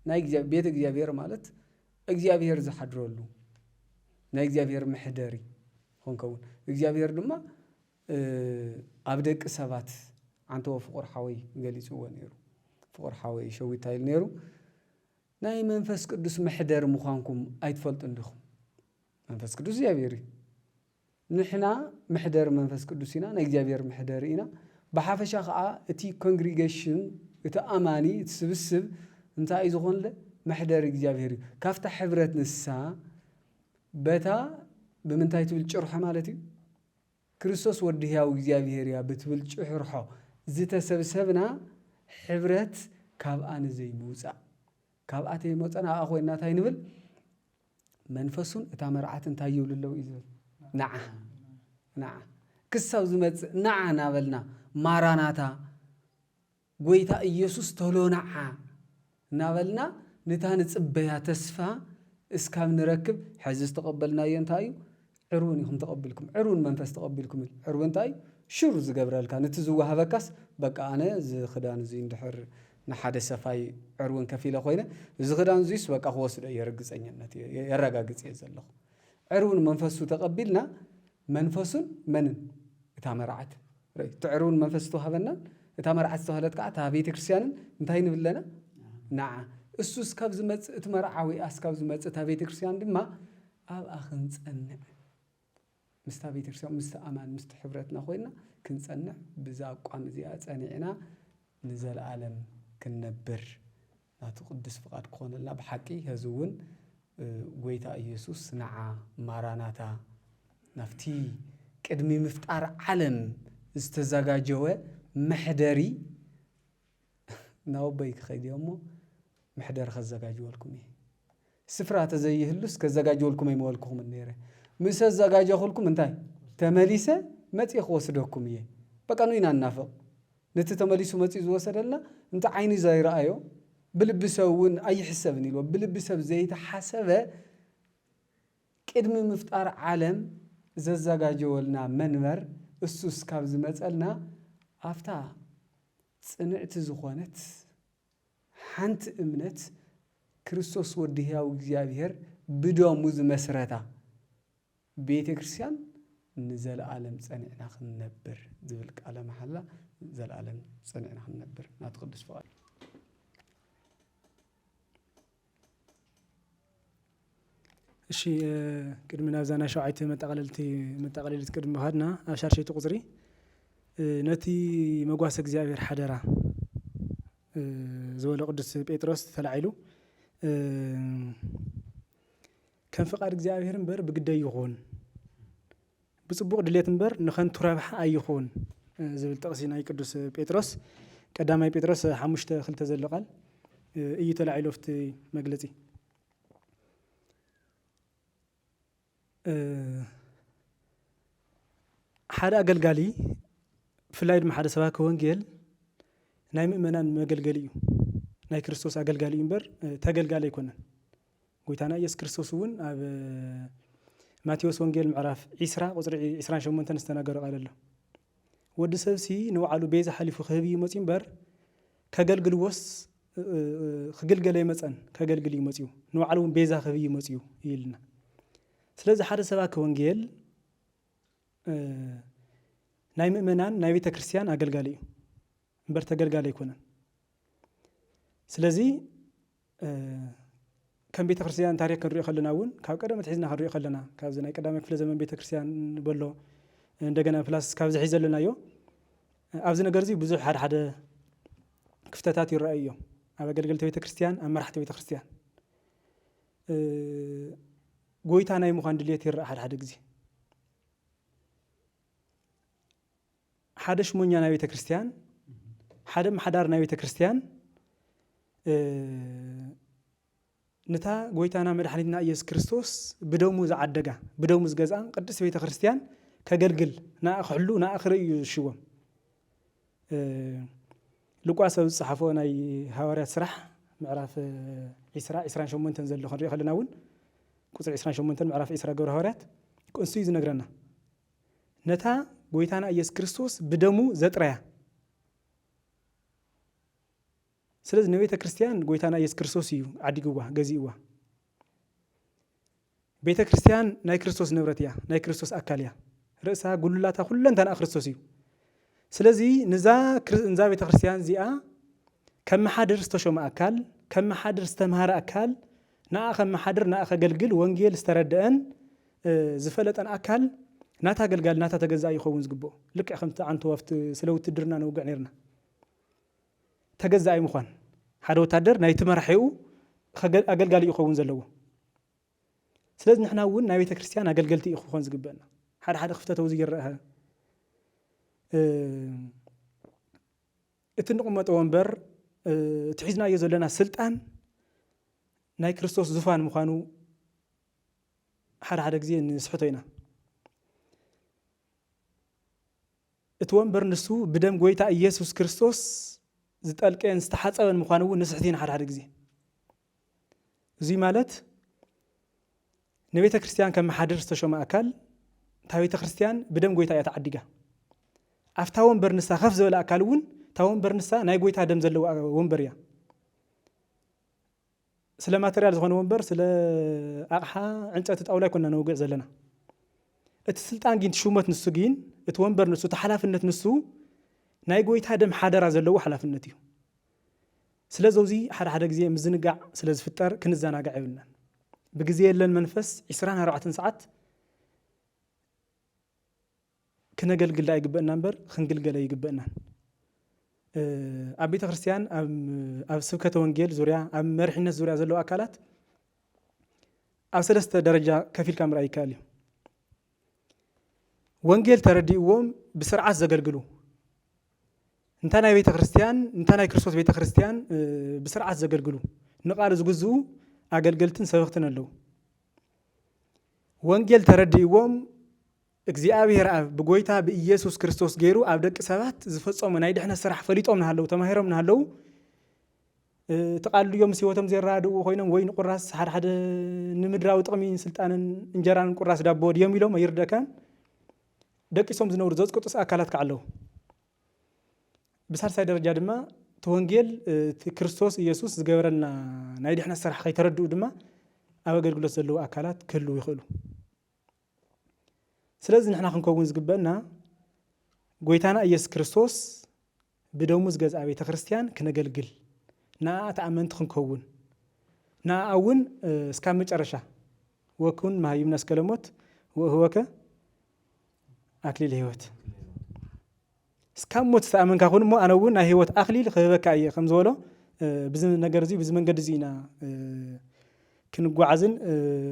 ናይ ቤተ እግዚኣብሔር ማለት እግዚኣብሔር ዝሓድረሉ ናይ እግዚኣብሔር ምሕደሪ ኾንከውን እግዚኣብሔር ድማ ኣብ ደቂ ሰባት ዓንተወ ፍቁር ሓወይ ገሊፅዎ ነይሩ ፍቁር ሓወይ ሸዊት ታይል ነይሩ ናይ መንፈስ ቅዱስ ምሕደር ምዃንኩም ኣይትፈልጡን ዲኹም መንፈስ ቅዱስ እግዚኣብሔር እዩ ንሕና ምሕደር መንፈስ ቅዱስ ኢና ናይ እግዚኣብሔር ምሕደር ኢና ብሓፈሻ ከዓ እቲ ኮንግሪጌሽን እቲ ኣማኒ እቲ ስብስብ እንታይ እዩ ዝኾንለ ምሕደር እግዚኣብሔር እዩ ካፍታ ሕብረት ንሳ በታ ብምንታይ ትብል ጭርሖ ማለት እዩ ክርስቶስ ወዲ ህያው እግዚኣብሔር እያ ብትብል ጭርሖ ዝተሰብሰብና ሕብረት ካብኣ ንዘይምውፃእ ካብኣ ተይመውፃእ ናብኣ ኮይና እንታይ ንብል መንፈሱን እታ መርዓት እንታይ ይብልለው እዩ ዝብል نعم كساو زمت نعم نابلنا ماراناتا قويتا إيسوس تولو نعم نابلنا نتان تصبيا تسفى اسكام نركب حزز تقبلنا ينتايو عرون يهم تقبلكم عرون منفس تقبلكم عرون تاي شور زقبرال كان تزوها بكاس بقى أنا خدان زين دحر نحدث سفاي عرون كفيلة خوينا زخدان زيس بقى خوصل يرقص أنيناتي يرقاقص يزلخ عرون منفسو تقبلنا منفسون منن تامرعت تعرون منفسو هذنا تامرعت سهلت كعت هابيت كريستيان انتهين بلنا نعم السوس كابز مت تمرعوي اسكابز مت هابيت كريستيان دما اب اخن صنع مستابيت كريستيان مستأمان مستحبرتنا خوينا كنصنع بزا قام زيا صنعنا نزل عالم كنبر ناتو قدس فقاد كوننا بحقي هزون ويتا يسوس نع ماراناتا نفتي قدمي مفتار عالم استزاجاجوه محدري ناو بيك خيديمو محدر خزاجاجو لكم سفرات زيهلوس كزاجاجو لكم يمولكم النيره مس زاجاجو لكم انتاي تمليسه متي خوسدكم يه بقى نو ينافق نت تمليسو متي زوسدلنا انت عيني زي رايو بلبسون اي حسابني لو بلبسب زيت حسبه قدمي مفتار عالم ززاجاجولنا منبر السوس كابز مصلنا افتا صنعت زخونت حنت امنت ክርስቶስ ወዲ ህያው እግዚአብሔር ብደሙ ዝመስረታ ቤተ ክርስቲያን ንዘለዓለም ጸኒዕና ክንነብር ዝብል ቃለ መሐላ ዘለዓለም ጸኒዕና ክንነብር ናት ቅዱስ ፈቃድ እሺ ቅድምና ዛና ሸውዓይት መጠቃለልት ቅድም ሀድና አሻርሸይቱ ቁጽሪ ነቲ መጓሰ እግዚአብሔር ሓደራ ዘወለ ቅዱስ ጴጥሮስ ተላዒሉ ከም ፍቃድ እግዚአብሔር እምበር ብግዳይ ይኹን ብጽቡቕ ድሌት እምበር ንኸንቱ ረብሓ ኣይኹን ዝብል ጥቕሲ ናይ ቅዱስ ጴጥሮስ ቀዳማይ ጴጥሮስ 5:2 ዘለቃል እዩ ተላዒሉ ኣብቲ መግለፂ ሓደ ኣገልጋሊ ብፍላይ ድማ ሓደ ሰባኪ ወንጌል ናይ ምእመናን መገልገሊ እዩ ናይ ክርስቶስ ኣገልጋሊ እዩ እምበር ተገልጋሊ ኣይኮነን ጎይታና ኢየሱስ ክርስቶስ እውን ኣብ ማቴዎስ ወንጌል ምዕራፍ 20 ቁፅሪ 28 ዝተናገረ ቃል ኣሎ ወዲ ሰብሲ ንባዕሉ ቤዛ ሓሊፉ ክህብ እዩ መፅኡ እምበር ከገልግልዎስ ክግልገለ ይመፀን ከገልግል እዩ መፅኡ ንባዕሉ እውን ቤዛ ክህብ እዩ መፅኡ ይልና ስለዚ ሓደ ሰባኪ ወንጌል ናይ ምእመናን ናይ ቤተ ክርስቲያን ኣገልጋሊ እዩ እምበር ተገልጋሊ ኣይኮነን ስለዚ ከም ቤተ ክርስቲያን ታሪክ ክንሪኦ ከለና እውን ካብ ቀደም ትሒዝና ክንሪኦ ከለና ካብዚ ናይ ቀዳማይ ክፍለ ዘመን ቤተ ክርስቲያን በሎ እንደገና ፕላስ ካብዚ ሒዝ ዘለናዮ ኣብዚ ነገር እዚ ብዙሕ ሓደ ክፍተታት ይረአዩ እዮም ኣብ ኣገልገልቲ ቤተ ክርስቲያን ኣብ መራሕቲ ቤተ ክርስቲያን ጎይታ ናይ ምዃን ድልየት ይረአ ሓደ ግዜ ሓደ ሽሞኛ ናይ ቤተ ክርስቲያን ሓደ ማሕዳር ናይ ቤተ ክርስቲያን ነታ ጎይታና መድሓኒትና ኢየሱስ ክርስቶስ ብደሙ ዝዓደጋ ብደሙ ዝገዛ ቅዱስ ቤተ ክርስቲያን ከገልግል ናኣ ክሕሉ ናኣ ክርኢ እዩ ዝሽወም ሉቃስ ኣብ ዝፀሓፎ ናይ ሃዋርያት ስራሕ ምዕራፍ 28 ዘሎ ክንሪኦ ከለና እውን ቁፅሪ 28 ምዕራፍ 20 ገብረ ሃዋርያት ቅንሱ እዩ ዝነግረና ነታ ጎይታና ኢየሱስ ክርስቶስ ብደሙ ዘጥረያ ስለዚ ንቤተ ክርስቲያን ጎይታና ኢየሱስ ክርስቶስ እዩ ዓዲግዋ ገዚእዋ ቤተ ክርስቲያን ናይ ክርስቶስ ንብረት እያ ናይ ክርስቶስ ኣካል እያ ርእሳ ጉልላታ ኩለንተና ክርስቶስ እዩ ስለዚ ንዛ ቤተ ክርስቲያን እዚኣ ከም መሓድር ዝተሾመ ኣካል ከም መሓድር ዝተምሃረ ኣካል ናኣ ከም መሓድር ናኣ ከገልግል ወንጌል ዝተረድአን ዝፈለጠን ኣካል ናታ ኣገልጋሊ ናታ ተገዛእ ይኸውን ዝግብኦ ልክዕ ከምቲ ዓንቶ ኣብቲ ስለ ውትድርና ንውግዕ ነርና ተገዛእ ምዃን ሓደ ወታደር ናይቲ መራሒኡ ኣገልጋሊ ይኸውን ዘለዎ ስለዚ ንሕና እውን ናይ ቤተ ክርስቲያን ኣገልገልቲ ይኸውን ዝግበአና ሓደ ክፍተት ኣብዚ ይረአ እቲ ንቕመጦ ወንበር ትሒዝናዮ ዘለና ስልጣን ናይ ክርስቶስ ዙፋን ምዃኑ ሓደ ግዜ ንስሕቶ ኢና እቲ ወንበር ንሱ ብደም ጎይታ ኢየሱስ ክርስቶስ ዝጠልቀን ዝተሓፀበን ምዃኑ እውን ንስሕቲና ሓደ ግዜ እዙይ ማለት ንቤተ ክርስቲያን ከም መሓድር ዝተሾመ ኣካል እታ ቤተ ክርስቲያን ብደም ጎይታ እያ ተዓዲጋ ኣፍታ ወንበር ንሳ ከፍ ዝበለ ኣካል እውን እታ ወንበር ንሳ ናይ ጎይታ ደም ዘለዎ ወንበር እያ ስለ ማተርያል ዝኾነ ወንበር ስለ ኣቕሓ ዕንጨይቲ ጣውላ ይኮንና ነውግዕ ዘለና እቲ ስልጣን ግን ሹመት ንሱ ግን እቲ ወንበር ንሱ ተሓላፍነት ንሱ ናይ ጎይታ ደም ሓደራ ዘለዎ ሓላፍነት እዩ ስለዚ እዚ ሓደ ግዜ ምዝንጋዕ ስለ ዝፍጠር ክንዘናጋዕ ይብልናን ብግዜ የለን መንፈስ 24 ሰዓት ክነገልግል ይግበአና እምበር ክንግልገለ ይግበአና ኣብ ቤተ ክርስቲያን ኣብ ስብከተ ወንጌል ዙርያ ኣብ መሪሕነት ዙርያ ዘለዎ ኣካላት ኣብ ሰለስተ ደረጃ ከፊልካ ምርኣይ ይከኣል እዩ ወንጌል ተረዲእዎም ብስርዓት ዘገልግሉ እንታ ናይ ቤተ ክርስቲያን እንታ ናይ ክርስቶስ ቤተ ክርስቲያን ብስርዓት ዘገልግሉ ንቃል ዝግዝኡ ኣገልገልትን ሰበክትን ኣለዉ ወንጌል ተረዲእዎም እግዚአብሔር ኣብ ብጎይታ ብኢየሱስ ክርስቶስ ገይሩ ኣብ ደቂ ሰባት ዝፈጸሙ ናይ ድሕነት ስራሕ ፈሊጦም ናሃለው ተማሂሮም ናሃለው ተቃልዮም ሲወቶም ዘይራድኡ ኮይኖም ወይ ንቁራስ ሓደ ንምድራዊ ጥቕሚ ስልጣንን እንጀራን ቁራስ ዳቦ ድዮም ኢሎም ይርደከን ደቂሶም ዝነብሩ ዘዝቅጡስ ኣካላት ከዓለው ብሳልሳይ ደረጃ ድማ ተወንጌል ክርስቶስ ኢየሱስ ዝገበረልና ናይ ድሕነት ስራሕ ከይተረድኡ ድማ ኣብ ኣገልግሎት ዘለዉ ኣካላት ክህልው ይኽእሉ ስለዚ ንሕና ክንከውን ዝግበአና ጎይታና ኢየሱስ ክርስቶስ ብደሙ ዝገዝአ ቤተ ክርስቲያን ክነገልግል ናኣ ተኣመንቲ ክንከውን ናኣ እውን እስካብ መጨረሻ ወኩን መሃይምና እስከለሞት ወህወከ ኣክሊል ህይወት እስካብ ሞት ዝተኣመንካ ኩን እሞ ኣነ እውን ናይ ህይወት ኣክሊል ክህበካ እየ ከም ዝበሎ ብዚ ነገር እዚ ብዚ መንገዲ እዚ ኢና ክንጓዓዝን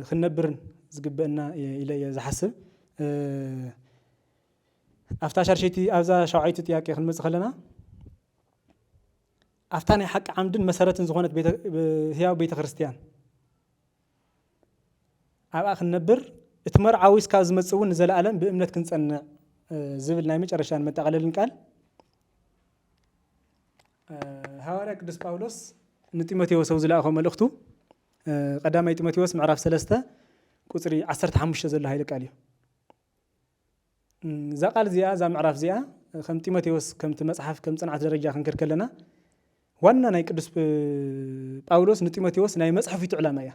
ክንነብርን ዝግበአና ኢለ እየ ዝሓስብ ኣፍታ ሻርሸይቲ ኣብዛ ሻውዓይቲ ጥያቄ ክንመፅእ ከለና أفتاني حق عمدن مسارة زخونة هياو بيت خريستيان أبقى خنبر اتمر عاوز كاز متصون نزل عالم بأمنة كنت أن زبل نايمج عشان متقلل قال هاونا قدس باولوس نتيموثيوس وزلا أخو ملختو قدامي تيموثيوس معرف 3 قصري 15 زلا هيدا قاليو ذا قال زيا ذا معرف زيا كم تيموثيوس كم مصحف كم صنعت درجه كنكر كلنا وانا ناي قدس باولوس نتيموثيوس ناي مصحف يتعلم يا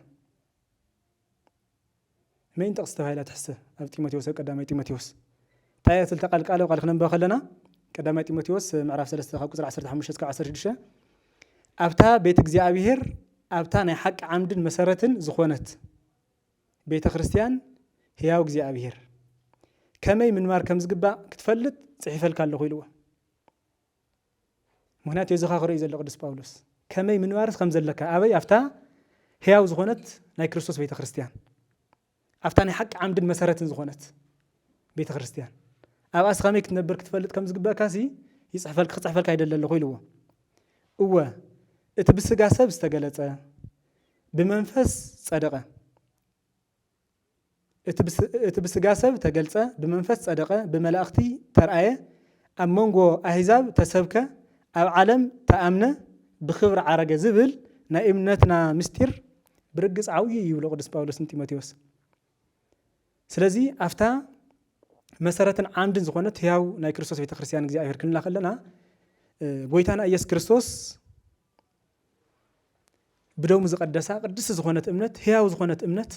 ما ينطق استهايلا تحسه اب تيموثيوس قدامي تيموثيوس تايت التقال قالوا قال خنبا خلنا قدامي تيموثيوس معرف 3 قصر 15 እስከ 16 ابتا بيت እግዚአብሔር ابتا ناي حق عمدن مسارتن زخونت بيت ክርስቲያን هياو እግዚአብሔር كمي من مار كم زقبا كتفلت صحيفلك الله يلوه مهنات يزخاخر يزل قدس باولوس كمي من مارس كم زلك ابي افتا هياو زخونت ناي كريستوس بيت ክርስቲያን افتاني حق عمدن مسارتن زخونت بيت ክርስቲያን اباس خمي كتنبر كتفلت كم زقبا كاسي يصحفلك አይደለ الله يلوه هو اتبسغا سب استغلص بمنفس صدقه اتبسغا سب تገልጸ بمنفس صدقه بملائختي ترأየ امنغو احزاب تسبكه اب عالم تامنه بخبر عرجه زبل نا امنتنا مستير برغص عوي يبلو قدس باولوس تيموثيوس ስለዚህ አፍታ መሰረትን ዓምድን ዝኾነት ያው ናይ ክርስቶስ ቤተክርስቲያን እግዚአብሔር ክንላ ከለና ጎይታና ኢየሱስ ክርስቶስ بدوم زقدسا قدس زخونت امنت هياو زخونت امنت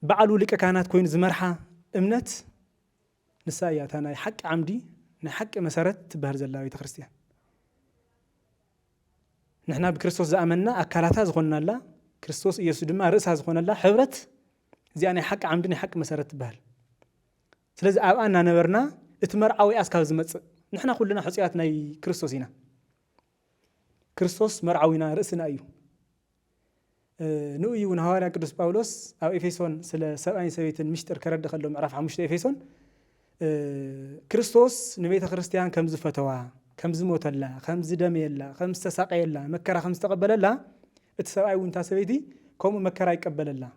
بعلو لك كانت كوين زمرحه امنت نساياتنا حق عمدي نحق مسارت بهر زلاوي تخريستيان نحنا بكريستوس زامننا اكالاتا زخوننا لا كريستوس يسوع دما راسا زخوننا لا حبرت زياني حق عمدي حق مسارت بهر سلازي ابانا نبرنا اتمرعوي اسكاو زمص نحنا كلنا حصياتنا كريستوسينا كريستوس مرعوينا رأسنا أيو نؤي ونهارنا قدس باولوس أو إفيسون سلا سبعين سبيتن مشتر كرد خلهم عرف عمشت إفيسون كريستوس نبيت خريستيان كم زفتوا كم زموت الله كم زدم الله كم استساق الله مكرا كم استقبل الله اتسبعي وانتا سبيتي كم مكرا يقبل الله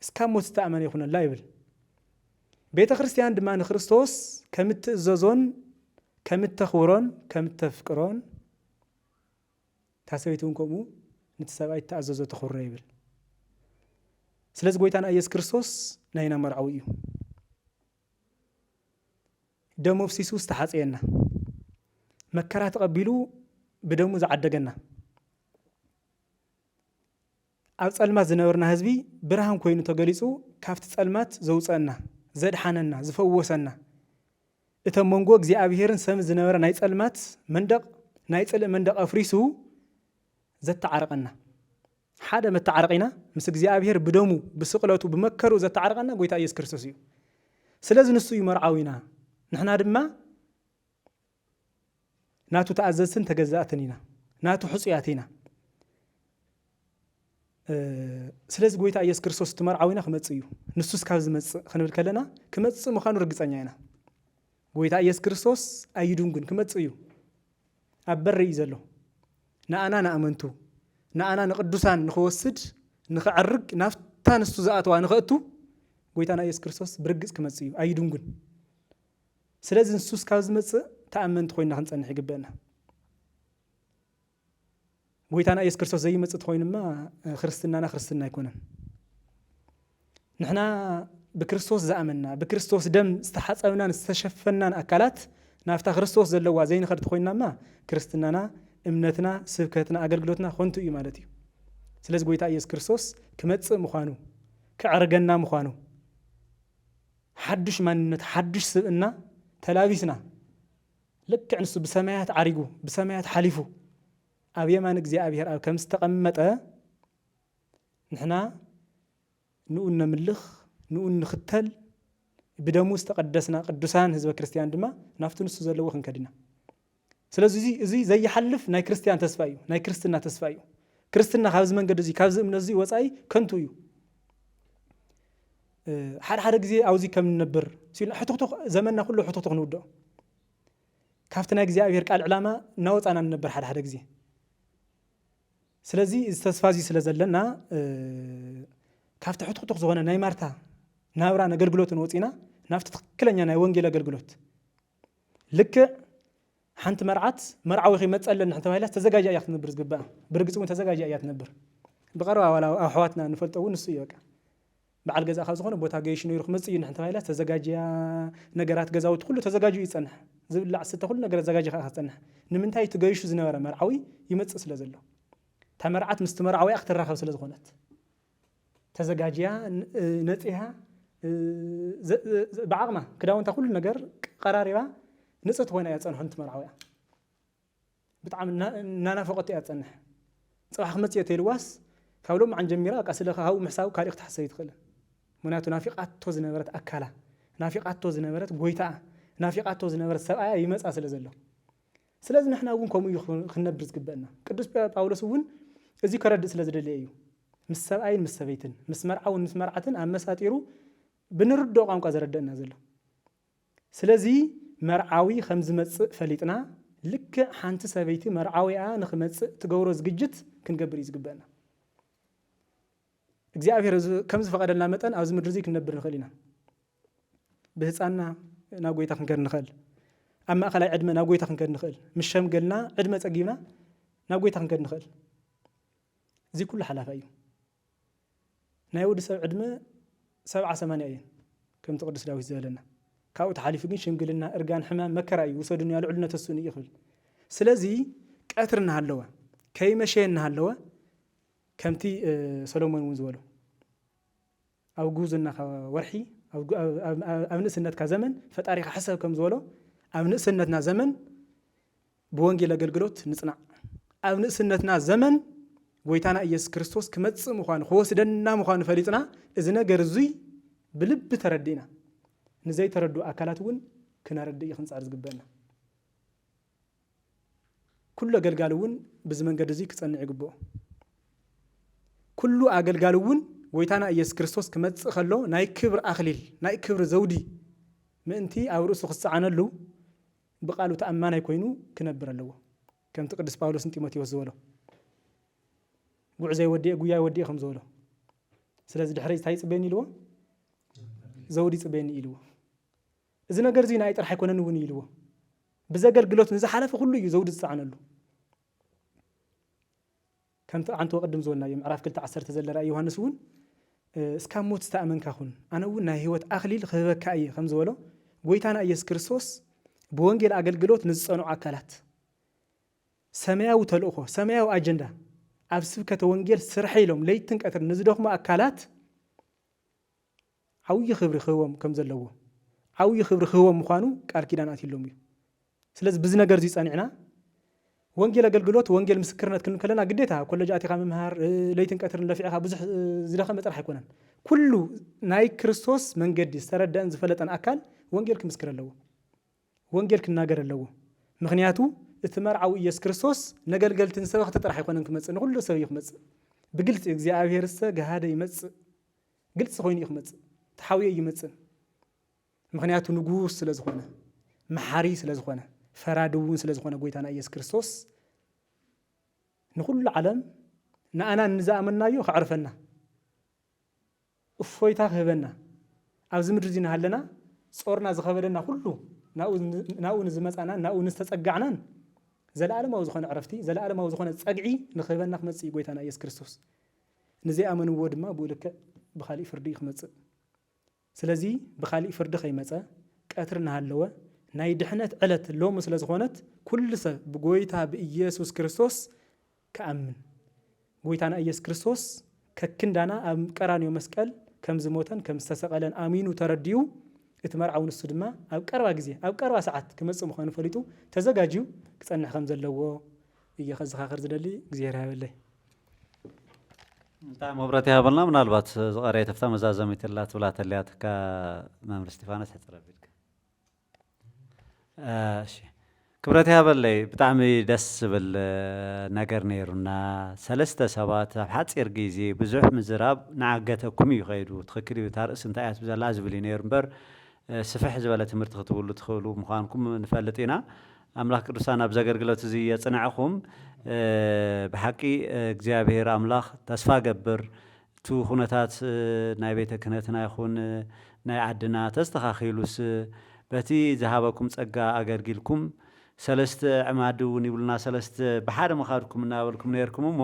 اسكام مستأمن يكون الله يبل بيت خريستيان دمان كريستوس كم تززون كم تخورون كم تفكرون تاسويتون كومو نتسابعي تأززو تخور يبل سلاز قويتان أيس كريستوس ناينا مرعويو دمو بسيسوس تحاسينا مكرا تقبلو بدمو زعدقنا أبس ألمات زنورنا هزبي برهام كوينو تقليسو كافت ألمات زوصنا زاد حاننا زفووسنا اتمنقوك زي أبيهرن سام زنورنا نايت ألمات مندق نايت مندق أفريسو زت عرقنا حدا متعرقنا مس እግዚአብሔር بدمو بسقلته بمكرو زت عرقنا ጎይታ ኢየሱስ ክርስቶስ እዩ ስለዚህ ንሱ ይመርዓዊና ንሕና ድማ ናቱ ተኣዘዝን ተገዛእትኒና ናቱ ሕፁያቲና ስለዚህ ጎይታ ኢየሱስ ክርስቶስ ትመርዓዊና ክመጽ እዩ ንሱስ ካብ ዝመጽ ክንብል ከለና ክመጽ ምዃኑ ርግጸኛ ኢና ጎይታ ኢየሱስ ክርስቶስ ኣይዱንግን ክመጽ እዩ ኣብ በሪ እዩ ዘሎ نأنا نأمنتو نأنا نقدسان نخوسد نخعرق نفتان استوزاءتوا نخأتو قويتانا يس كريستوس برقص كمسيو أيدونغن سلازن سوس كاوز مص تأمنت خوينا خنصنح يقبلنا قويتانا يس كريستوس زي مص خوينا ما خرستنا يكونن نحنا بكريستوس زأمنا بكريستوس دم استحصبنا استشفنا أكلات نافتا كريستوس زلوا زي نخرت خوينا ما كريستنانا امنتنا سبكتنا اغلغلوتنا خونتو اي مالتي سلاز قويتا ኢየሱስ ክርስቶስ كمص مخانو كعرغنا مخانو حدش ماننت حدش سبنا تلابيسنا لك انسو بسمايات عريغو بسمايات حليفو اب يمان እግዚአብሔር اب كم استقمطه نحنا نؤن ملخ نؤن نختل بدمو استقدسنا قدسان حزب ክርስቲያን ድማ ናፍቱንሱ ዘለዎ ክንከድና ስለዚህ እዚ ዘይሐልፍ ናይ ክርስቲያን ተስፋ እዩ ናይ ክርስትና ተስፋ እዩ ክርስትና ካብዝ መንገድ እዚ ካብዝ እምነት እዚ ወጻይ ከንቱ እዩ ሓደ ግዜ አውዚ ከም ነበር ሲል ሕቶክቶክ ዘመንና ሁሉ ሕቶክቶክ ንውዶ ካፍትና እግዚአብሔር ቃል ዕላማ ናወፃና ነበር ሓደ ግዜ ስለዚህ ዝተስፋዚ ስለዘለና ካፍቲ ሕትሕቱቕ ዝኾነ ናይ ማርታ ናብራን ኣገልግሎትን ወፂና ናፍቲ ትክክለኛ ናይ ወንጌል ኣገልግሎት ልክ ሓንቲ መርዓት መርዓዊ ኺመፀለን እንተባሂላ ተዘጋጅያ እያ ክትነብር ዝግባእ ብርግፅ እውን ተዘጋጅያ እያ ትነብር ብቐረባ ዋላ ኣሕዋትና ንፈልጦ እውን ንሱ እዩ በቃ በዓል ገዛ ካብ ዝኾነ ቦታ ገይሽ ነይሩ ክመፅእ እዩ እንተባሂላ ተዘጋጅያ ነገራት ገዛውቲ ኩሉ ተዘጋጅዩ ይፀንሕ ዝብላዕ ስተ ኩሉ ነገር ተዘጋጅ ካ ክፀንሕ ንምንታይ ትገይሹ ዝነበረ መርዓዊ ይመፅእ ስለ ዘሎ تا مرعت مستمرعوي أختر راخو سلز غونت تزجاجيا نتيها بعقمة كده وانت كل نجار قراريها نصت وين يتصنح انت مرعوي بتعمل نانا فقط يتصنح صراحة خمس يتلواس كولهم عن جميرة قاسلها هاو محساو كاريخ تحسيت خل مناتو نافقات توز نبرت أكلا نافقات توز نبرت بويتا نافقات توز نبرت سبعة يمس أسل زلوا سلازم نحن أقول كم خنبرز قبلنا قدوس باولوس ون إذا كرد سلاز دليو مس سبعين مس سبيتن مس مرعو مس مرعتن أم مساتيرو بنرد قام كازرد نازله سلازي مرعوي خمس مس فليتنا لك حانت سبيتي مرعوي نخمس تجورز جدت كنقبريز قبلنا እግዚአብሔር ከም ዝፈቀደልና መጠን ኣብዚ ምድሪ እዚ ክንነብር ንኽእል ኢና ብህፃንና ናብ ጎይታ ክንከድ ንኽእል ኣብ ማእኸላይ ዕድመ ናብ ጎይታ ክንከድ ንኽእል ምስ ሸምገልና ዕድመ ፀጊብና ናብ ጎይታ ክንከድ ንኽእል እዚ ኩሉ ሓላፋ እዩ ናይ ወዲ ሰብ ዕድመ 70-80 እየን ከምቲ ቅዱስ ዳዊት ዝበለና ካብኡ ተሓሊፉ ግን ሽምግልና እርጋን ሕማም መከራ እዩ ውሰዱን ያልዑልነ ተሱን ይኽእል ስለዚ ቀትር እናሃለወ ከይመሸ እናሃለወ ከምቲ ሰሎሞን እውን ዝበሎ ኣብ ጉዝና ወርሒ ኣብ ንእስነትካ ዘመን ፈጣሪኻ ሓሰብ ከም ዝበሎ ኣብ ንእስነትና ዘመን ብወንጌል ኣገልግሎት ንጽናዕ ኣብ ንእስነትና ዘመን ጎይታና ኢየሱስ ክርስቶስ ክመጽእ ምዃኑ ክወስደና ምዃኑ ፈሊጥና እዚ ነገር እዙይ ብልቢ ተረዲእና ንዘይተረዱ ኣካላት እውን ክነረድእ ክንጻር ዝግበአና ኩሉ ኣገልጋሊ እውን ብዚ መንገዲ እዚ ክጸንዕ ይግብኦ كل أجلجالون ويتانا إيس كريستوس كمت خلوا ناي كبر أخليل ناي كبر زودي ما أنتي أو رؤوس خص عنا له بقالوا تأمانة يكونوا كنبر له كم تقدس باولوس أنتي ماتي وزوله وعزي ودي أقويا ودي خمزوله سلاز الحريز تايس بيني له زودي تبيني له إذا نقدر زين أي ترح يكون نوني له بزاجل جلوت نزح حلف كله يزود السعنا له كنت عن توقدم زولنا يوم عرف كلت عسرت زلرا يوحنس ون اسكام موت استأمن كاخون أنا ون هيوت أخليل خبك أي خمس ولا قويتانا إيس كريستوس بوانجيل أجلجلوت نزصنوا عكلات سماو تلوخو سماو أجندة أبسبكة وانجيل سرحيلهم ليتنك أثر نزدوخ ما أكلات عوي خبر خوام كم زلوا عوي خبر خوام مخانو كاركيدانات اللومي سلز بزنا جرزيس أنعنا وانجيل أجلجلوت وانجيل مسكرنا كن كلنا قديتها كل جاتي خام مهار ليتن كثر لفعها بزح زلاخة مترح يكونن كله ناي كريستوس من قدي استرد أنز فلت أن أكل وانجيل كمسكر اللو وانجيل كناجر اللو مغنياتو الثمار عوي يس كريستوس نقل قلت نسوي تطرح يكونن كمس نقول له سوي يخمس بقلت إجزاء هيرسة جهاد يمس قلت سخوين يخمس تحاوي يمس مغنياتو نجوس سلزخونه محاري سلزخونه فرادون سلزخونه قويتانا إيس كريستوس نقول العالم نأنا نزاع منا يو خعرفنا أفويتا خبنا أوز مدرزين هلنا صورنا زخبرنا كله ناو نزمت أنا ناو نستسقعنا زل العالم أوز خنا عرفتي زل العالم أوز خنا تسقعي نخبنا خمسي قويتانا إيس كريستوس نزاع من ود ما بقولك بخالي فردي خمس سلزي بخالي فرد خيمسة كأثرنا هاللوا نايد حنت علت اللوم سلزخونت كل سب بقويتها بإيسوس كريستوس كأمن قويتانا إيس كريستوس ككندانا أم كرانيو مسكال كم زموتن كم استسقلن آمين وترديو اتمرعون الصدمة أو كروا جزية أو كروا ساعات كم اسمه خانو فريتو تزجاجيو كسأنا خمس اللو يخز خاخر زدلي جزيرها بالله تام مبرتي هابلنا من البات قرية تفتح مزازة مثلات ولا تليات كمامر استفانة حتربيك شيء كبرتي هابلي بتعمي دس بالنجر نيرنا سلسة سبات حتى إرجيزي بزح مزراب نعجتكم يغيروا تخكري وتارس انت عايز بزلاز بلينير بر ስፍሕ ዝበለ ትምህርቲ ክትብሉ ትኽእሉ ምዃንኩም ንፈልጥ ኢና ኣምላኽ ቅዱሳን ኣብ ዘገልግሎት እዚ የጽንዕኹም ብሓቂ እግዚኣብሔር ኣምላኽ ተስፋ ገብር እቲ ኩነታት ናይ ቤተ ክህነትና ይኹን ናይ ዓድና ተስተኻኺሉስ በቲ ዝሃበኩም ጸጋ ኣገልጊልኩም ሰለስተ ዕማድ እውን ይብሉና ሰለስተ ብሓደ መኻድኩም እናበልኩም ነርኩም እሞ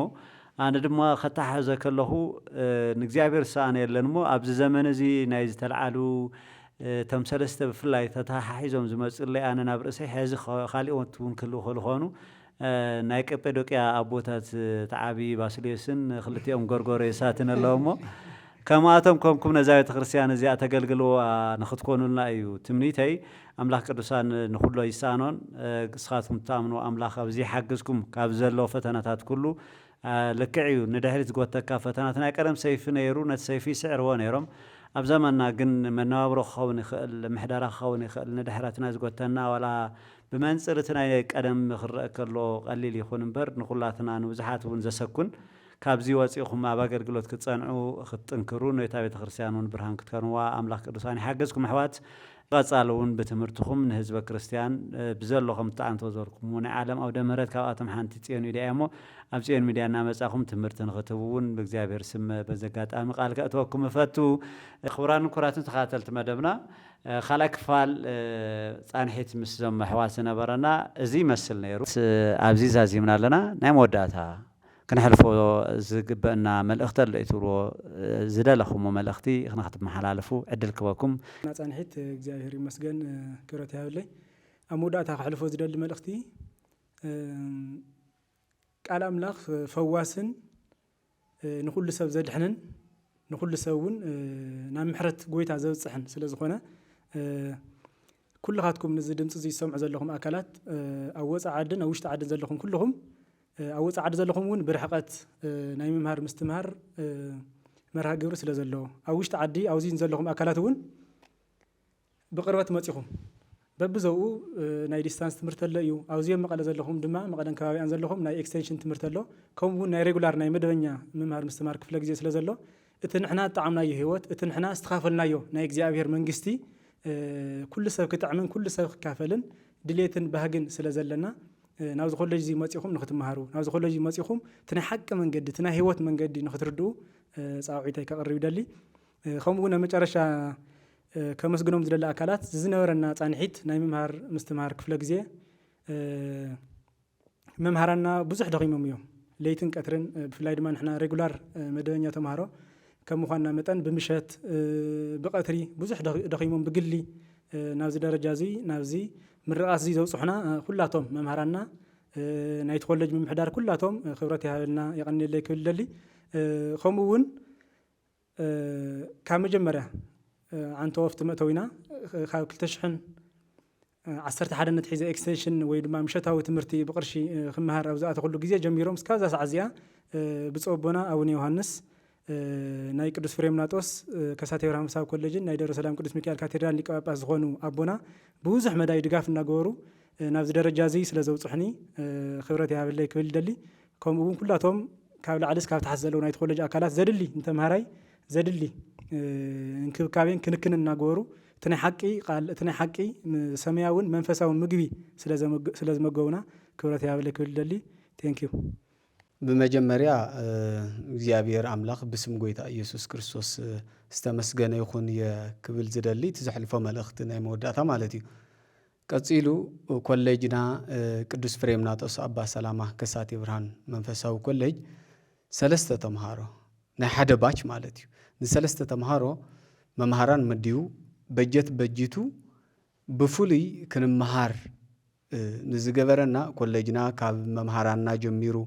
ኣነ ድማ ከተሓዘ ከለኹ ንእግዚኣብሔር ሰኣነ የለን እሞ ኣብዚ ዘመን እዚ ናይ ዝተለዓሉ እቶም ሰለስተ ብፍላይ ተተሓሒዞም ዝመፁለይ ኣነ ናብ ርእሰይ ሕዚ ካልኦት እውን ክህልው ክኾኑ ናይ ቀጰዶቅያ ኣቦታት ተዓቢ ባስልዮስን ክልቲኦም ጎርጎሬሳትን ኣለዎ እሞ ከምኣቶም ከምኩም ነዛ ቤተ ክርስቲያን እዚኣ ተገልግልዋ ንኽትኮኑልና እዩ ትምኒተይ ኣምላኽ ቅዱሳን ንኹሎ ይሳኖን እስኻትኩም ተኣምኑ ኣምላኽ ኣብዚ ሓግዝኩም ካብ ዘለዎ ፈተናታት ኩሉ ልክዕ እዩ ንድሕሪት ዝጎተካ ፈተናት ናይ ቀደም ሰይፊ ነይሩ ነቲ ሰይፊ ይስዕርዎ ነይሮም ኣብ ዘመንና ግን መነባብሮ ክኸውን ይኽእል ምሕደራ ክኸውን ይኽእል ንድሕረትና ዝጎተና ዋላ ብመንፅር እቲ ናይ ቀደም ክረአ ከሎ ቀሊል ይኹን እምበር ንኹላትና ንብዙሓት እውን ዘሰኩን ካብዚ ወፂኹም ኣብ ኣገልግሎት ክትጸንዑ ክትጥንክሩ ነታ ቤተ ክርስቲያን እውን ብርሃን ክትከንዋ ኣምላኽ ቅዱሳን ይሓገዝኩም ኣሕዋት ቀጻሊ እውን ብትምህርትኩም ንህዝበ ክርስቲያን ብዘለኹም ተዓንቶ ዘርኩም ናይ ዓለም ኣውደ ምህረት ካብኣቶም ሓንቲ ጽዮን ሚድያ እሞ ኣብ ጽዮን ሚድያ እናመጻኹም ትምህርቲ ንኽትህቡ እውን ብእግዚኣብሔር ስም በዘጋጣሚ ቃል ከእትወኩም እፈቱ ክቡራን ኩራትን ተኸታተልቲ መደብና ካልኣይ ክፋል ጻንሒት ምስ ዞም ኣሕዋት ዝነበረና እዚ ይመስል ነይሩ ኣብዚ ዛዚምና ኣለና ናይ መወዳእታ ክንሕልፎ ዝግበአና መልእኽቲ ኣሎ እትብልዎ ዝደለኹሞ መልእኽቲ ንኽትመሓላለፉ ዕድል ክበኩም ጻንሒት እግዚኣብሔር ይመስገን ክብረት ይሃብለይ ኣብ መወዳእታ ክሕልፎ ዝደሊ መልእኽቲ ቃል ኣምላኽ ፈዋስን ንኹሉ ሰብ ዘድሕንን ንኹሉ ሰብ እውን ናብ ምሕረት ጎይታ ዘብፅሕን ስለ ዝኾነ ኩልኻትኩም ነዚ ድምፂ እዚ ዝሰምዑ ዘለኹም ኣካላት ኣብ ወፃኢ ዓድን ኣብ ውሽጢ ዓድን ዘለኹም ኩልኹም ኣብ ወፃኢ ዓዲ ዘለኹም እውን ብርሕቐት ናይ ምምሃር ምስትምሃር መርሃ ግብሪ ስለ ዘለዎ ኣብ ውሽጢ ዓዲ ኣብዚ ዘለኹም ኣካላት እውን ብቅርበት መፂኹም በብዘብኡ ናይ ዲስታንስ ትምህርቲ ኣሎ እዩ ኣብዚኦም መቐለ ዘለኹም ድማ መቐለን ከባቢያን ዘለኹም ናይ ኤክስቴንሽን ትምህርቲ ኣሎ ከምኡ እውን ናይ ሬጉላር ናይ መደበኛ ምምሃር ምስትምሃር ክፍለ ግዜ ስለ ዘሎ እቲ ንሕና ተጣዕምናዮ ህይወት እቲ ንሕና ዝተኻፈልናዮ ናይ እግዚኣብሔር መንግስቲ ኩሉ ሰብ ክጥዕምን ኩሉ ሰብ ክካፈልን ድሌትን ባህግን ስለ ዘለና ናብዚ ኮሌጅ እዚ መፂኹም ንኽትመሃሩ ናብዚ ኮሌጅ መፂኹም እቲ ናይ ሓቂ መንገዲ እቲ ናይ ህይወት መንገዲ ንኽትርድኡ ፃውዒተይ ከቕርብ ይደሊ ከምኡ እውን ኣብ መጨረሻ ከመስግኖም ዝደሊ ኣካላት ዝነበረና ጻንሒት ናይ ምምሃር ምስትምሃር ክፍለ ግዜ መምሃራና ብዙሕ ደኺሞም እዮም ለይትን ቀትርን ብፍላይ ድማ ንሕና ሬጉላር መደበኛ ተምሃሮ ከም ምዃንና መጠን ብምሸት ብቐትሪ ብዙሕ ደኺሞም ብግሊ ናብዚ ደረጃ እዚ ናብዚ ምርቃት እዚ ዘውፅሑና ኩላቶም መምሃራና ናይቲ ኮሌጅ ምምሕዳር ኩላቶም ክብረት ይሃበልና የቐኒለይ ክብል ደሊ ከምኡ እውን ካብ መጀመርያ ዓንተ ወፍቲ መእተዊና ካብ 2011 ነትሒዘ ኤክስቴንሽን ወይ ድማ ምሸታዊ ትምህርቲ ብቅርሺ ክመሃር ኣብ ዝኣተኹሉ ግዜ ጀሚሮም እስካብዛ ሰዓት እዚኣ ብፁዕ ኣቦና ኣቡነ ዮሃንስ ናይ ቅዱስ ፍሬምናጦስ ከሳቴ ብርሃን መንፈሳዊ ኮሌጅን ናይ ደብረ ሰላም ቅዱስ ሚካኤል ካቴድራል ሊቀ ጳጳስ ዝኾኑ ኣቦና ብብዙሕ መዳይ ድጋፍ እናገበሩ ናብዚ ደረጃ እዚ ስለ ዘውፅሑኒ ክብረት ይሃበለይ ክብል ደሊ ከምኡ እውን ኩላቶም ካብ ላዕሊስ ካብ ታሕቲ ዘለዉ ናይቲ ኮሌጅ ኣካላት ዘድሊ ንተምሃራይ ዘድሊ እንክብካቤን ክንክን እናገበሩ እቲ ናይ ሓቂ ቃል እቲ ናይ ሓቂ ሰማያውን መንፈሳውን ምግቢ ስለ ዝመገቡና ክብረት ይሃበለይ ክብል ደሊ ቴንኪዩ بمجمريا እግዚአብሔር አምላክ بسم ጎይታ ኢየሱስ ክርስቶስ ዝተመስገነ ይኹን የክብል ዝደሊ ትዝሕልፎ መልእኽቲ ናይ መወዳእታ ማለት እዩ ቀፂሉ ኮሌጅና ቅዱስ ፍሬምናጦስ አባ ሰላማ ከሳቴ ብርሃን መንፈሳዊ ኮሌጅ ሰለስተ ተምሃሮ ናይ ሓደ ባች ማለት እዩ ንሰለስተ ተምሃሮ መምሃራን መዲዩ በጀት በጅቱ ብፉልይ ክንመሃር ንዝገበረና ኮሌጅና ካብ መምሃራንና ጀሚሩ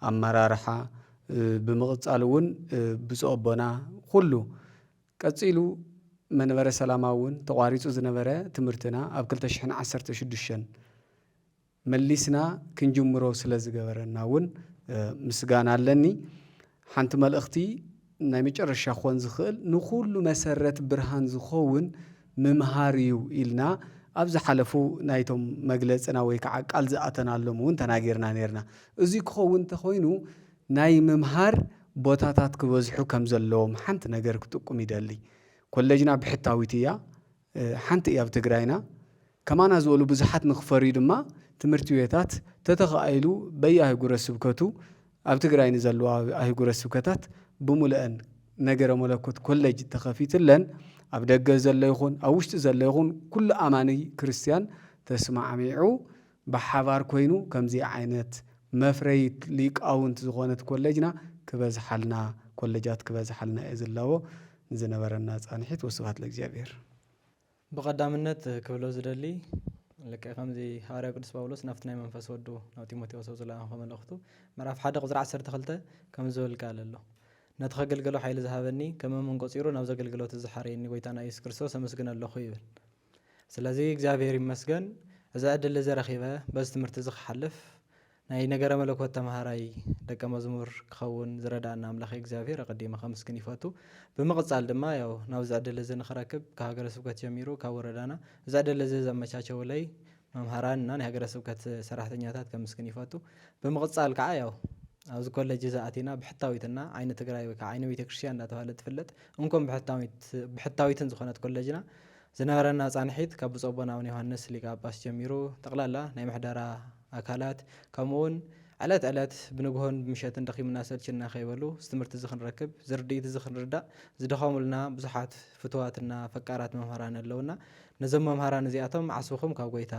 አመራርሓ ብምቕጻልውን ብጾቦና ሁሉ ቀፂሉ መንበረ ሰላማውን ተቋሪጹ ዝነበረ ትምህርትና ኣብ 2016 መሊስና ክንጅምሮ ስለ ዝገበረናውን ምስጋና ኣለኒ ሓንቲ መልእኽቲ ናይ መጨረሻ ኾን ዝኽእል ንኹሉ መሰረት ብርሃን ዝኸውን ምምሃር እዩ ኢልና ኣብ ዝሓለፉ ናይቶም መግለጽና ወይ ከዓ ቃል ዝኣተናሎም እውን ተናጊርና ነርና እዚ ክኸውን ተኾይኑ ናይ ምምሃር ቦታታት ክበዝሑ ከም ዘለዎም ሓንቲ ነገር ክጥቁም ይደሊ ኮሌጅና ብሕታዊት እያ ሓንቲ እያ ኣብ ትግራይና ከማና ዝበሉ ብዙሓት ንኽፈርዩ ድማ ትምህርቲ ቤታት ተተኻኢሉ በየኣህጉረ ስብከቱ ኣብ ትግራይ ንዘለዋ ኣህጉረ ስብከታት ብሙልአን ነገረ መለኮት ኮሌጅ ተኸፊትለን ኣብ ደገ ዘሎ ይኹን ኣብ ውሽጢ ዘሎ ይኹን ኩሉ ኣማኒ ክርስቲያን ተስማዕሚዑ ብሓባር ኮይኑ ከምዚ ዓይነት መፍረይት ሊቃውንት ዝኾነት ኮሌጅና ክበዝሓልና ኮሌጃት ክበዝሓልና እየ ዘለዎ ንዝነበረና ጻንሒት ወስብሐት ለእግዚአብሔር። ብቐዳምነት ክብሎ ዝደሊ ልክዕ ከምዚ ሃዋርያ ቅዱስ ጳውሎስ ናብቲ ናይ መንፈስ ወዱ ናብ ጢሞቴዎስ ዝለኣኾ መልእኽቱ ምዕራፍ 1 ቁፅሪ 12 ከም ዝብል ቃል ኣሎ ነቲ ከገልግሎ ሓይሊ ዝሃበኒ ከም መንቆፂሩ ናብ ዘገልግሎት ዝሓረየኒ ጎይታና ኢየሱስ ክርስቶስ ኣመስግን ኣለኹ ይብል። ስለዚ እግዚአብሔር ይመስገን እዚ ዕድል ዘረኺበ በዚ ትምህርቲ ዝክሓልፍ ናይ ነገረ መለኮት ተምሃራይ ደቀ መዝሙር ክኸውን ዝረዳእና ኣምላኽ እግዚአብሔር ኣቀዲመ ከመስግን ይፈቱ። ብምቕጻል ድማ ያው ናብዚ ዕድል እዚ ንኽረክብ ካብ ሃገረ ስብከት ጀሚሩ ካብ ወረዳና እዚ ዕድል እዚ ዘመቻቸውለይ መምሃራንና ናይ ሃገረ ስብከት ሰራሕተኛታት ከመስግን ይፈቱ። ብምቕጻል ከዓ ያው ኣብዚ ኮሌጅ ዝኣቲና ብሕታዊትና ዓይኒ ትግራይ ወይ ከዓ ዓይኒ ቤተክርስትያን እንዳተባሃለ ትፍለጥ እንኮም ብሕታዊትን ዝኾነት ኮሌጅና ዝነበረና ጻንሒት ካብ ብፁዕ ኣቦና አቡነ ዮሃንስ ሊቀ ጳጳስ ጀሚሩ ጠቕላላ ናይ ምሕደራ ኣካላት ከምኡውን ዕለት ብንግሆን ብምሸትን ደኺምና ሰልችና ከይበሉ ትምህርቲ እዚ ክንረክብ ዝርድኢት እዚ ክንርዳእ ዝደኸሙልና ብዙሓት ፍትዋትና ፈቃራት መምሃራን ኣለውና ነዞም መምሃራን እዚኣቶም ዓስብኹም ካብ ጎይታ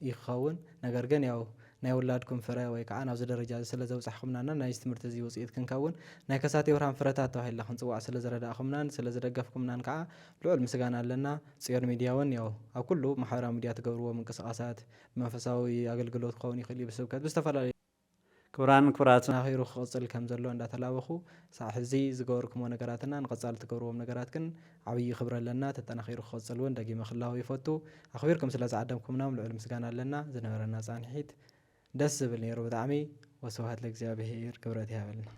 ይኸውን ነገር ግን ያው ናይ ውላድኩም ፍረ ወይ ከዓ ናብዚ ደረጃ ስለ ዘብፃሕኩምናና ናይ ትምህርቲ እዚ ውፅኢት ክንከውን ናይ ከሳቴ ብርሃን ፍረታት ተባሂልና ክንፅዋዕ ስለ ዝረዳእኹምናን ስለ ዝደገፍኩምናን ከዓ ልዑል ምስጋና ኣለና። ጽዮን ሚድያ እውን ያው ኣብ ኩሉ ማሕበራዊ ሚድያ ትገብርዎ ምንቅስቃሳት መንፈሳዊ ኣገልግሎት ክኸውን ይኽእል እዩ ብስብከት ብዝተፈላለዩ ክቡራትን ኣኺሩ ክቕፅል ከም ዘሎ እንዳተላበኹ ሳዕ ሕዚ ዝገበርኩሞ ነገራትና ንቐጻሊ ትገብርዎም ነገራት ግን ዓብዪ ክብሪ ኣለና ተጠናኺሩ ክቕፅል እውን ደጊመ ክላው ይፈቱ። ኣኽቢርኩም ስለ ዝዓደምኩምናም ልዑል ምስጋና ኣለና። ዝነበረና ጻንሒት ደስ ዝብል ነይሩ ብጣዕሚ። ወስብሐት ለእግዚአብሔር ክብረት ይሃበልና።